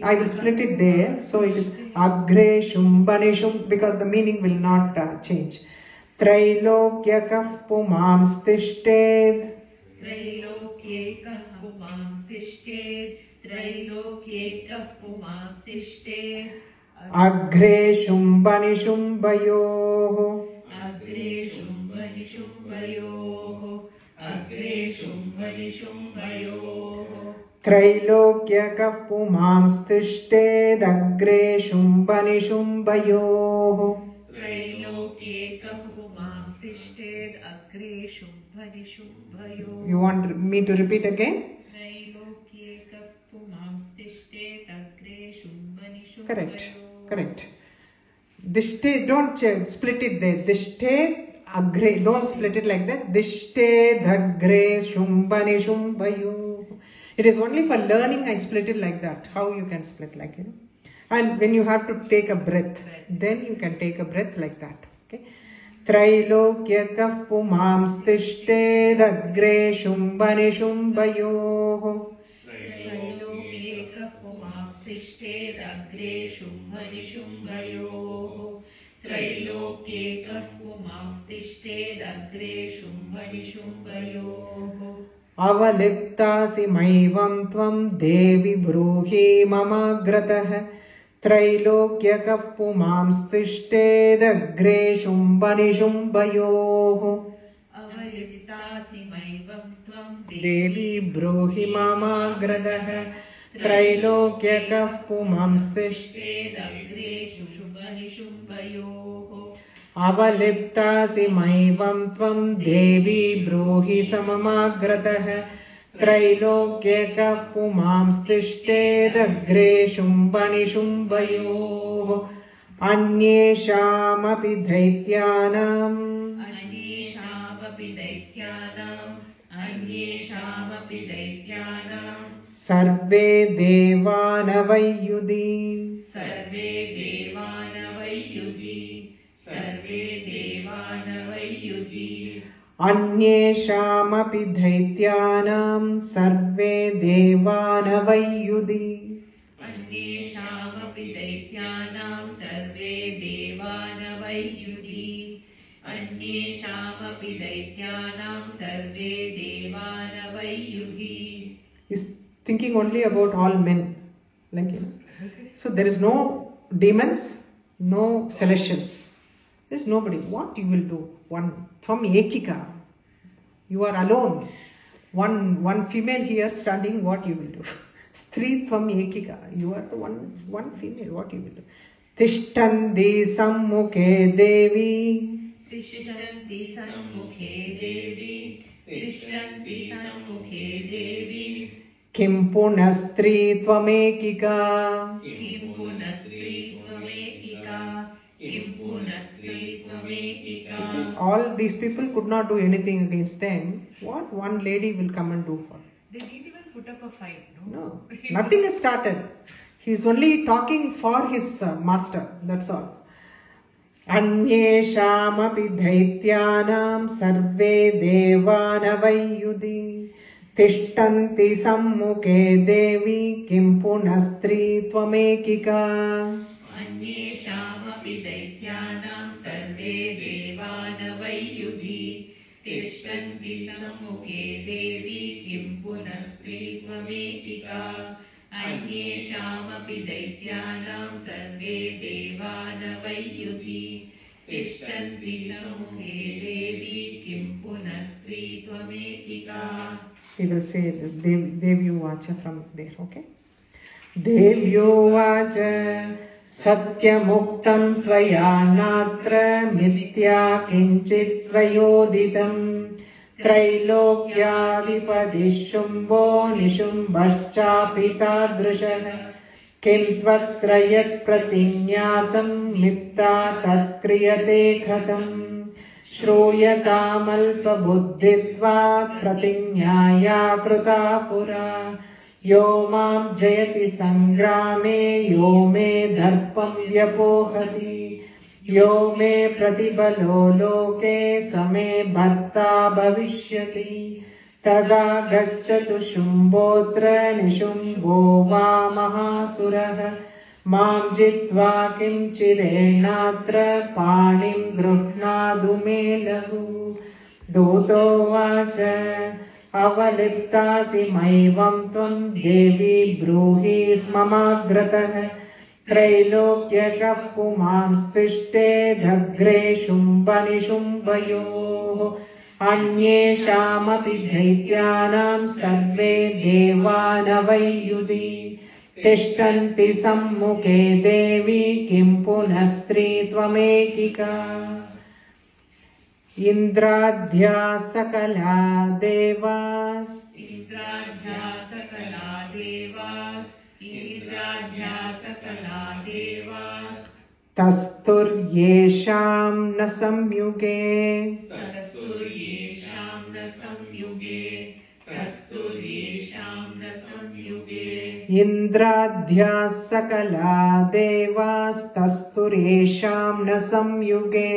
S1: I will split it there. So it is Agre Shumbanishum, because the meaning will not change. Trailokyakaf Pumams Tishted.
S2: Trailokyakaf Pumams Tishted. Trailokyakaf Pumams Tishted.
S1: Agre Shumbanishumbayoho.
S2: Agre Shumbanishumbayoho. Agre Shumbanishumbayoho.
S1: Trailokyakaf Pumams Tishted. Agre Shumbanishumbayoho.
S2: Trailokyakaf Pumams Tishted. Agre Shumbanishumbayoho.
S1: You want me to repeat again? Correct. Correct. Dishte, don't split it there. Dishte, agre, don't split it like that. Dishte, dhagre, shumbani, shumbayu. It is only for learning I split it like that. How you can split like, And when you have to take a breath, then you can take a breath like that. Okay. Trailokyakaf pumams tishte, dhagre, shumbani, shumbayoho.
S2: Tishted Agre Shumbanishumbayoho. Trailokyakaf Pumams Tishted Agre Shumbanishumbayoho.
S1: Avaliptasi maivam tvam devi bruhi mamagratah. Trailokyakaf pumams tishted agre shumbanishumbayoho.
S2: Avaliptasi maivam tvam
S1: devi bruhi mamagratah. Trailokyakaf pumams tishted
S2: agre shumbanishumbayoho.
S1: Avaliptasi maivam tvam devi bruhi samamagratah. Trailokyakaf pumams tishted agre shumbanishumbayoho. Anyeshamapi daityanam.
S2: Anyeshamapi daityanam. Anyeshamapi daityanam.
S1: Sarve devanavayyudhi.
S2: Sarve devanavayyudhi. Sarve devanavayyudhi.
S1: Anyeshamapi daityanam sarve devanavayyudhi.
S2: Anyeshamapi daityanam sarve devanavayyudhi. Anyeshamapi daityanam sarve devanavayyudhi.
S1: He's thinking only about all men. So there is no demons, no celestials. There is nobody. What you will do? One from Ekika. You are alone. One female here standing. What you will do? Stri from Ekika. You are the one female. What you will do? Tishtandi sammukhe devi.
S2: Tishtanti sammukhe devi. Tishtanti sammukhe devi.
S1: Kim punastri tvamekika.
S2: Kim punastri tvamekika. Kim punastri tvamekika.
S1: See, all these people could not do anything against them. What one lady will come and do for?
S3: They didn't even put up a fight, no?
S1: No, nothing is started. He is only talking for his master. That's all. Anyeshamapi daityanam sarve devanavayyudhi. Tishtanti sammukhe devi kim punastri tvamekika.
S2: Anyeshamapi daityanam sarve devanavayyudhi. Tishtanti sammukhe devi kim punastri tvamekika. Anyeshamapi daityanam sarve devanavayyudhi. Tishtanti sammukhe devi kim punastri tvamekika.
S1: We will say this Devyuvacha from there, okay? Devyuvacha satyamuktam tvaya natra mithya kinchit tvayoditam trailokyadipadi shumbo nishumbhaschapi tadrushah किं त्वत्र यत् प्रतिज्ञातं मिथ्या तत्क्रियते कथम् श्रूयतामल्पबुद्धित्वात् प्रतिज्ञाया कृता पुरा यो मां जयति संग्रामे यो मे दर्पं व्यपोहति यो मे प्रतिबलो लोके स मे भर्ता भविष्यति तदा गच्छतु शुम्भोऽत्र निशुम्भो वा महासुरः मां जित्वा किञ्चिदेनात्र पाणिं गृह्णातु मे लघु दूतोवाच अवलिप्तासि मैवं त्वं देवी ब्रूहि स्ममाग्रतः त्रैलोक्यकः पुमांस्तिष्ठे दग्रे शुम्भनिशुम्भयोः अन्येषामपि दैत्यानां सर्वे देवानवैयुधि तिष्ठन्ति सम्मुखे देवी किं पुनः स्त्री त्वमेकिका इन्द्राद्या सकला देवास्
S2: इन्द्राद्या सकला देवास्
S1: तस्थुर्येषां न संयुगे
S2: तस्तुर्येषां न संयुगे
S1: इन्द्राद्या सकला देवास्तस्थुरेषां न संयुगे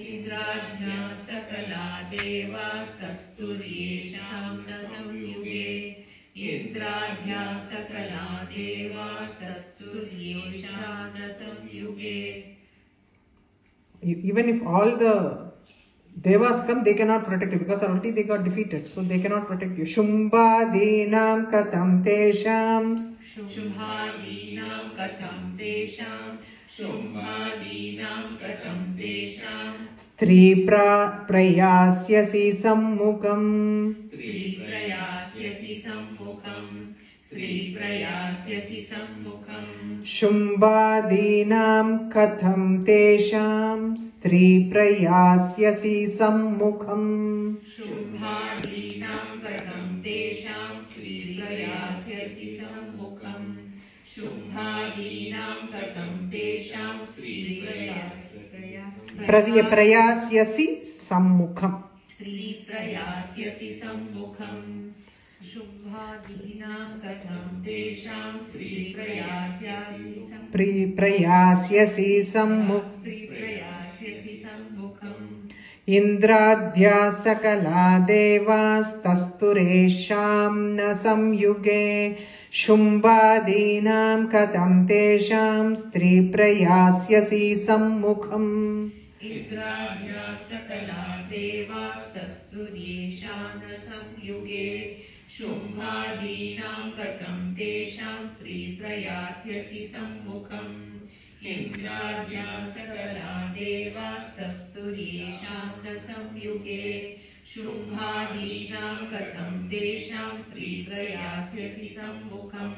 S2: इन्द्राद्या सकला देवास्तस्तुर्येषां न संयुगे इन्द्राद्या सकला देवास्तस्तुर्येषां न संयुगे.
S1: Even if all the devas come, they cannot protect you because already they got defeated, so they cannot protect you. Shumbadinam katam tesham
S2: शुम्भादीनां कथं तेषां
S1: स्त्री प्रयास्यसि सम्मुखम्
S2: स्त्रीप्रयास्यसि सम्मुखम्
S1: शुम्बादीनां कथं तेषां स्त्री प्रयास्यसि सम्मुखम्
S2: शुम्भादीनां कथं तेषां स्त्रीप्रयास्यसि सम्मुखम् शुम्भादीनां कथं तेषां
S1: प्रयास्यसि सम्मुखम्
S2: स्त्रीप्रयास्यसि सम्मुखम् शुम्भादीनां कथं तेषां
S1: प्रयास्यसि सम्मुखम् इन्द्राद्या सकला देवास्तस्तुरेषां न संयुगे शुम्बादीनां कथं तेषां स्त्री प्रयास्यसि सम्मुखम्
S2: इन्द्राद्या सकला देवास्तस्तुर्येषां न संयुगे शुम्भादीनां कथं तेषां स्त्रीप्रयास्यसि सम्मुखम् इन्द्राद्या सकला देवास्तस्तुर्येषां न संयुगे शुम्भादीनां कथं तेषां स्त्रीप्रयास्यसि सम्मुखम्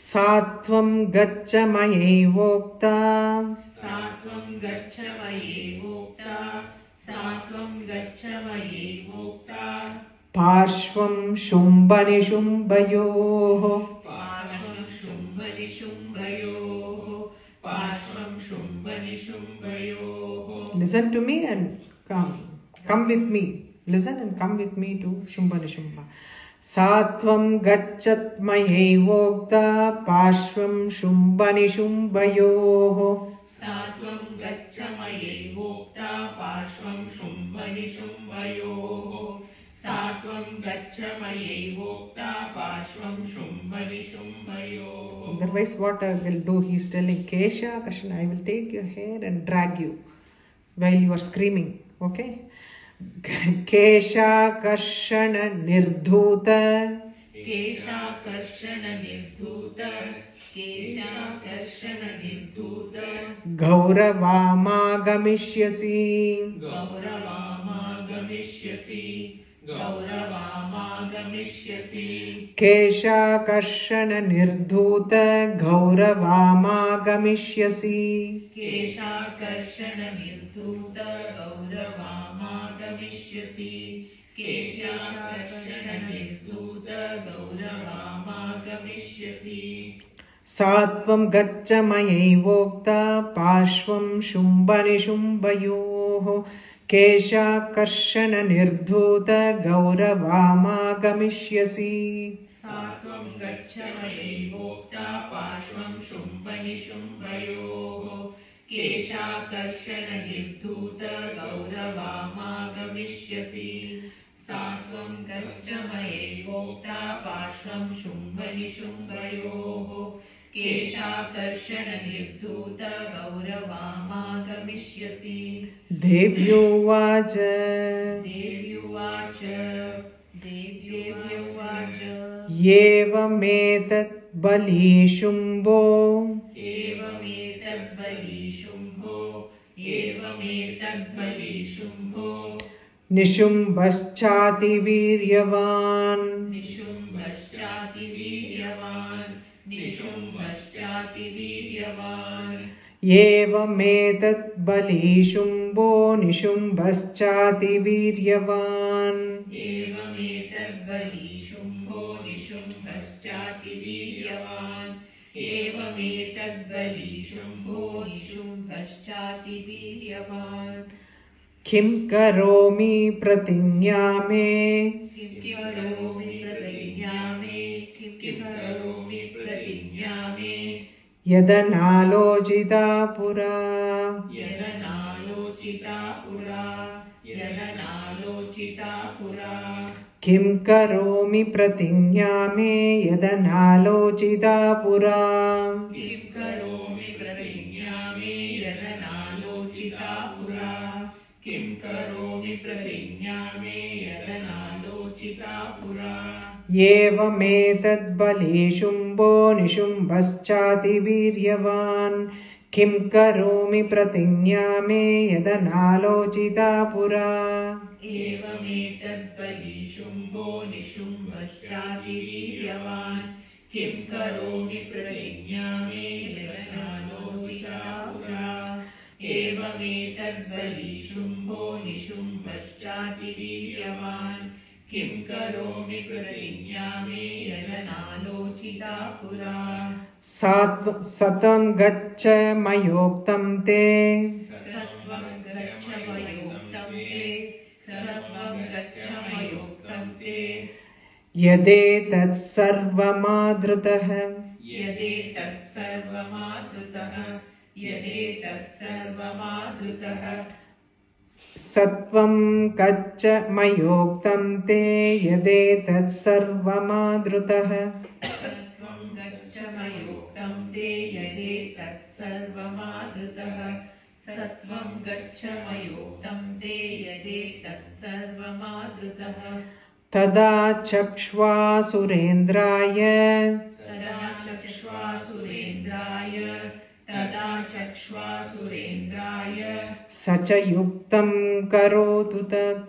S1: सात्वं गच्छ मयैवोक्ता पार्श्वं शुम्भनिशुम्भयोः Listen to me and come with me. Listen and come with me to Shumbhanishumba. Satvam gachat mayevokta parshvam Shumbhanishumbayoho.
S2: सात्वं गच्छ मयैवोक्ता पार्श्वं शुम्भनिशुम्भयोः सात्वं गच्छ मयैवोक्ता पार्श्वं शुम्भनिशुम्भयोः.
S1: Otherwise what I will do, he is telling Kesha, Krishna, I will take your hair and drag you while you are screaming. Okay? Kesha Karshana Nirdhuta Gauravamagamishhyasi Kesha Karshana Nirdhuta Gauravamagamishhyasi सात्वं गच्छ मयैवोक्ता पार्श्वं शुम्भनिशुम्भयोः केशाकर्षण निर्धूत गौरवामागमिष्यसि
S2: सात्वं गच्छ मयैवोक्ता पार्श्वं शुम्भनिशुम्भयोः केशाकर्षण निर्धूत गौरवामागमिष्यसि सात्वं गच्छ मयैवोक्ता पार्श्वं शुम्भनिशुम्भयोः केशाकर्षण निर्धूत गौरवामागमिष्यसि
S1: देव्योवाच
S2: देव्युवाच
S1: एवमेतत् बलिशुम्भो
S2: एवमेतद्बलिशुम्भो
S1: निशुम्भश्चातिवीर्यवान्
S2: निशुम्भश्चातिवीर्यवान्
S1: एवमेतत् बलिशुम्भो निशुम्भश्चातिवीर्यवान्
S2: एवमेतद्बलिशुम्भो निशुम्भश्चातिवीर्यवान् एवमेतद्बलिशुम्भो निशुम्भश्चातिवीर्यवान्
S1: किं करोमि प्रतिज्ञा मे
S2: किं करोमि प्रतिज्ञा मे
S1: यदनालोचिता पुरा
S2: यदनालोचिता पुरा
S1: किं करोमि प्रतिज्ञा मे यदनालोचिता पुरा
S2: किं करोमि प्रतिज्ञा मे यदनालोचिता पुरा किं करोमि प्रतिज्ञा मे यदनालोचिता पुरा
S1: एवमेतत् बलिशुम्भो निशुम्भश्चातिवीर्यवान् किं करोमि प्रतिज्ञा मे यदनालोचिता पुरा
S2: एवमेतद्बलिशुम्भो निशुम्भश्चातिवीर्यवान् किं करोमि प्रतिज्ञा मे यदनालोचिता पुरा एवमेतद्बलिशुम्भो निशुम्भश्चातिवीर्यवान् किं करोमि प्रतिज्ञा मे यदनालोचिता पुरा
S1: सत्वं गच्छ मयोक्तं ते
S2: सत्वं गच्छ मयोक्तं ते
S1: यदेतत् सर्वमादृतः सत्वं गच्छ मयोक्तं ते यदेतत् सर्वमादृतः
S2: सत्वं गच्छ मयोक्तं ते यदेतत् सर्वमादृतः सत्वं गच्छ मयोक्तं ते यदेतत् सर्वमादृतः
S1: तदा चक्ष्वासुरेन्द्राय स च युक्तं करोतु तत्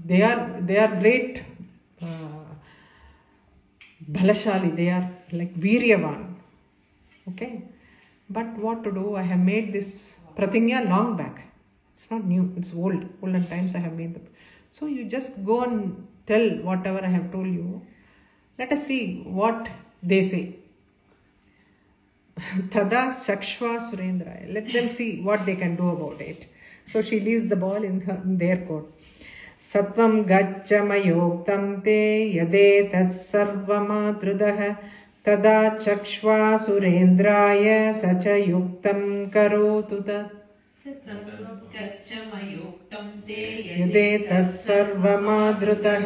S1: They are great Balashali, they are like Viryavan. Okay, but what to do? I have made this Pratignya long back. It's not new, it's old. Olden times I have made them. So you just go and tell whatever I have told you. Let us see what they say. Tada Sakshva Surendra. Let them see what they can do about it. So she leaves the ball in their court. Satvam gaccha mayoktam te yadetat sarvamatrudah tada chakshva surendraya sacha yuktam karotu tat.
S2: Satvam gaccha mayoktam te
S1: yadetat sarvamadrutah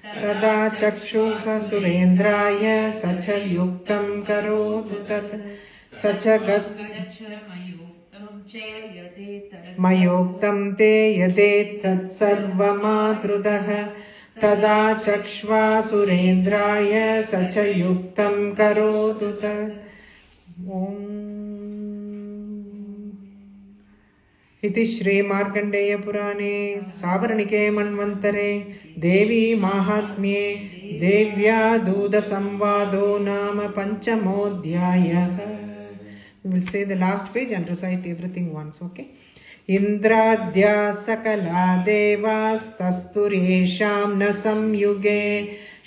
S1: tada chakshva surendraya sacha yuktam karotu tat. Sacha gaccha मयोक्तं ते यदेतत् सर्वमादृतः तदा चक्ष्वा सुरेन्द्राय स च युक्तं करोतु तत्. इति श्री मार्कण्डेय पुराणे सावर्णिके मन्वन्तरे देवी माहात्म्ये देव्या दूतसंवादो नाम पंचमोऽध्यायः. We will say the last page and recite everything once, okay? इन्द्राद्या सकला देवास्तस्तुरेषां न संयुगे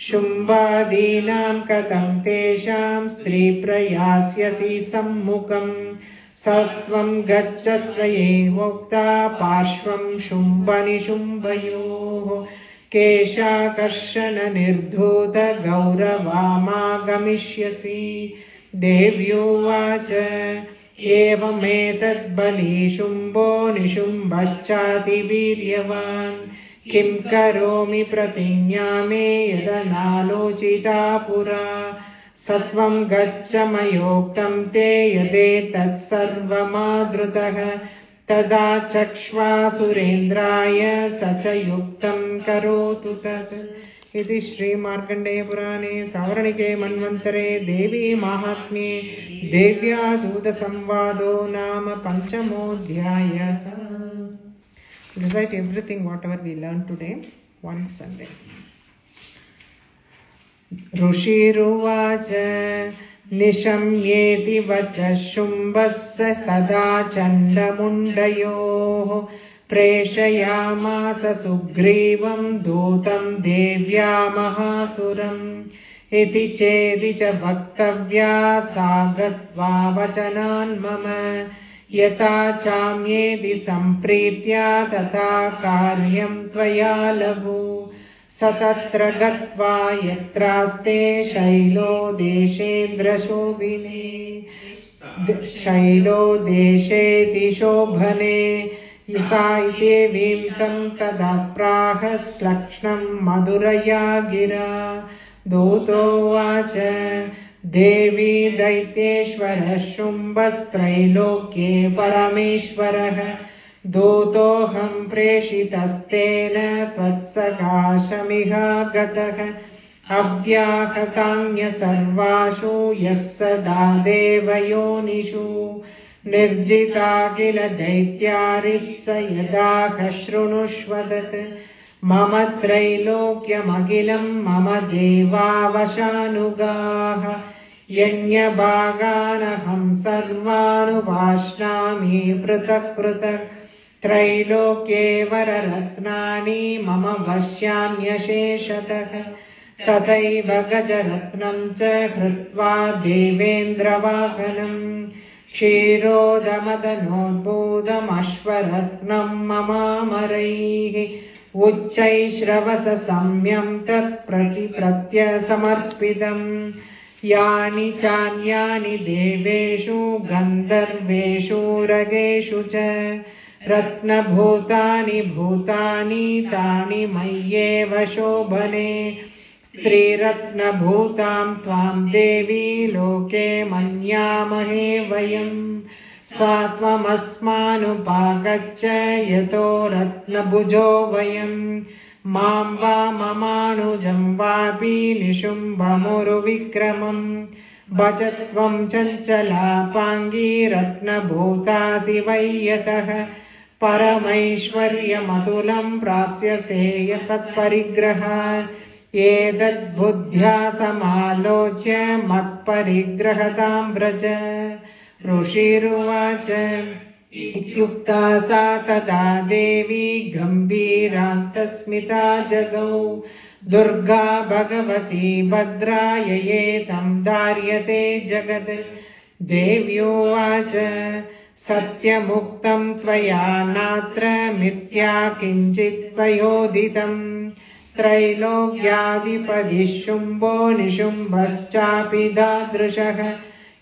S1: शुम्बादीनां कथं तेषां स्त्रीप्रयास्यसि सम्मुखम् सत्वं गच्छ त्वयैवोक्ता पार्श्वं शुम्भनिशुम्भयोः केशाकर्षण निर्धूत गौरवामागमिष्यसि देव्योवाच एवमेतद्बली शुम्भो निशुम्भश्चातिवीर्यवान् किं करोमि प्रतिज्ञा मे यदनालोचिता पुरा सत्वं गच्छ मयोक्तं ते यदेतत्सर्वमादृतः तदा चक्ष्वासुरेन्द्राय स च युक्तं करोतु तत् इति श्रीमार्कण्डेयपुराणे सावर्णिके मन्वन्तरे देवी माहात्म्ये देव्या दूतसंवादो नाम पञ्चमोऽध्यायः. Recite everything whatever we learned today one Sunday. ऋषिरुवाच निशम्येति वचः शुम्भस्य तदा चण्डमुण्डयोः प्रेषयामास सुग्रीवं दूतं देव्या महासुरम् इति चेदि च वक्तव्या सा गत्वा वचनान् मम यथा चाम्येति सम्प्रीत्या तथा कार्यं त्वया लघु स तत्र गत्वा यत्रास्ते शैलो देशेन्द्रशोभिने शैलो देशेति शोभने सा देवीं तं तदा प्राह श्लक्ष्णं मधुरया गिरा दूतोवाच देवी दैत्येश्वरः शुम्भस्त्रैलोक्ये परमेश्वरः दूतोऽहं प्रेषितस्तेन त्वत्सकाशमिहागतः अव्याहतान्य सर्वासु यः सदा देवयोनिषु निर्जिता किल दैत्यारिः स यदाह शृणुष्वदत् मम त्रैलोक्यमखिलं मम देवावशानुगाः यज्ञभागानहं सर्वानुवाश्नामि पृथक् पृथक् त्रैलोक्ये वररत्नानि मम वश्यान्यशेषतः तथैव गजरत्नं च हृत्वा देवेन्द्रवाहनं क्षीरोदमदनोद्भूतमश्वरत्नं ममामरैः उच्चैश्रवससम्यं तत्प्रत्यसमर्पितम् यानि चान्यानि देवेषु गन्धर्वेषु रगेषु च रत्नभूतानि भूतानि तानि मय्येव शोभने स्त्रीरत्नभूतां त्वां देवी लोके मन्यामहे वयम् सा त्वमस्मानुपागच्छ यतो रत्नभुजो वयम् मां वा ममानुजं वापि निशुम्भमुरुविक्रमम् भज त्वं चञ्चलापाङ्गी रत्नभूतासि वै यतः परमैश्वर्यमतुलं प्राप्स्यसे यत्परिग्रहात् एतद्बुद्ध्या समालोच्य मत्परिग्रहतां व्रज ऋषिरुवाच इत्युक्ता सा तदा देवी गम्भीरान्तस्मिता जगौ दुर्गा भगवती भद्राययेतं धार्यते जगत् देव्योवाच सत्यमुक्तं त्वया नात्र मिथ्या किञ्चित् त्वयोदितं त्रैलोक्याधिपतिः शुम्भो निशुम्भश्चापि दादृशः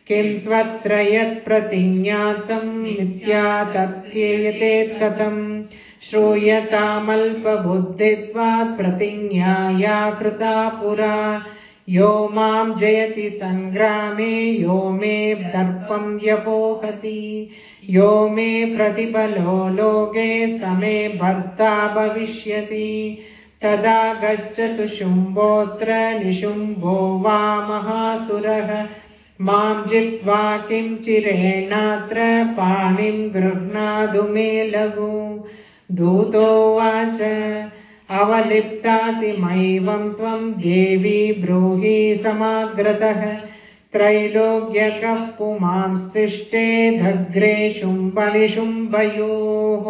S1: किं त्वत्र यत्प्रतिज्ञातं मिथ्या तत्क्रियते कथं श्रूयतामल्पबुद्धित्वात् प्रतिज्ञाया कृता पुरा यो मां जयति संग्रामे यो मे दर्पं व्यपोहति यो मे प्रतिफलो लोके स मे भर्ता भविष्यति तदा गच्छतु शुम्भोऽत्र निशुम्भो वा महासुरः मां जित्वा किं चिरेणात्र पाणिं गृह्णातु मे लघु दूतोवाच अवलिप्तासि मैवं त्वं देवी ब्रूहि समाग्रतः त्रैलोक्यकः पुमांस्तिष्ठेदग्रे शुम्भनिशुम्भयोः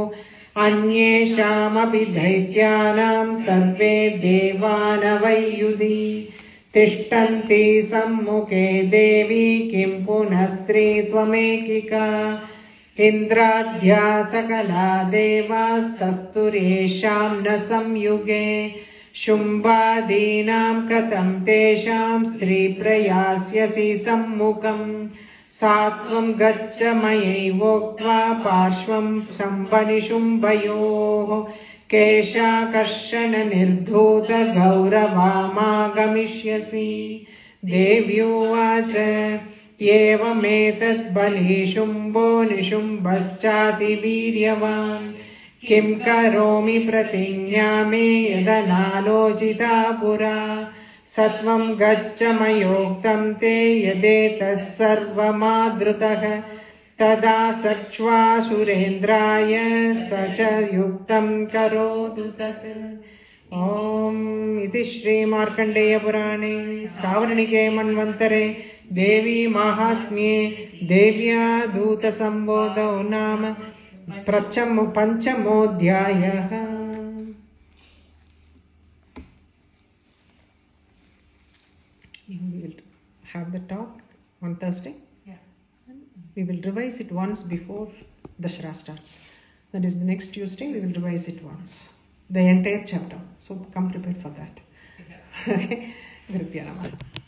S1: अन्येषामपि दैत्यानां सर्वे देवानवैयुधि तिष्ठन्ति सम्मुखे देवी किं पुनस्त्री त्वमेकिका इन्द्राद्या सकला देवास्तस्तुरेषां न संयुगे शुम्भादीनां कथं तेषां स्त्रीप्रयास्यसि सम्मुखम् सा त्वं गच्छ मयैवोक्त्वा पार्श्वं शम्भनिशुम्भयोः केशाकर्षणनिर्धूतगौरवामागमिष्यसि देव्युवाच एवमेतत् बली शुम्भो निशुम्भश्चातिवीर्यवान् किं करोमि प्रतिज्ञा मे यदनालोचिता पुरा सत्वं गच्छ मयोक्तं ते यदेतत् सर्वमादृतः तदा सच्वा सुरेन्द्राय स च युक्तं करोतु तत्। ओम इति श्री मार्कंडेय पुराणे सावर्णिके मन्वन्तरे देवी माहात्म्ये देव्या दूत संबोधो नाम पंचमोऽध्यायः। We will have the talk on Thursday.
S3: Yeah.
S1: We will revise it once before Dashara starts. That is the next Tuesday. We will revise it once, the entire chapter. So come prepared for that.
S3: Yeah.
S1: Okay. Gurubhyo Namaha.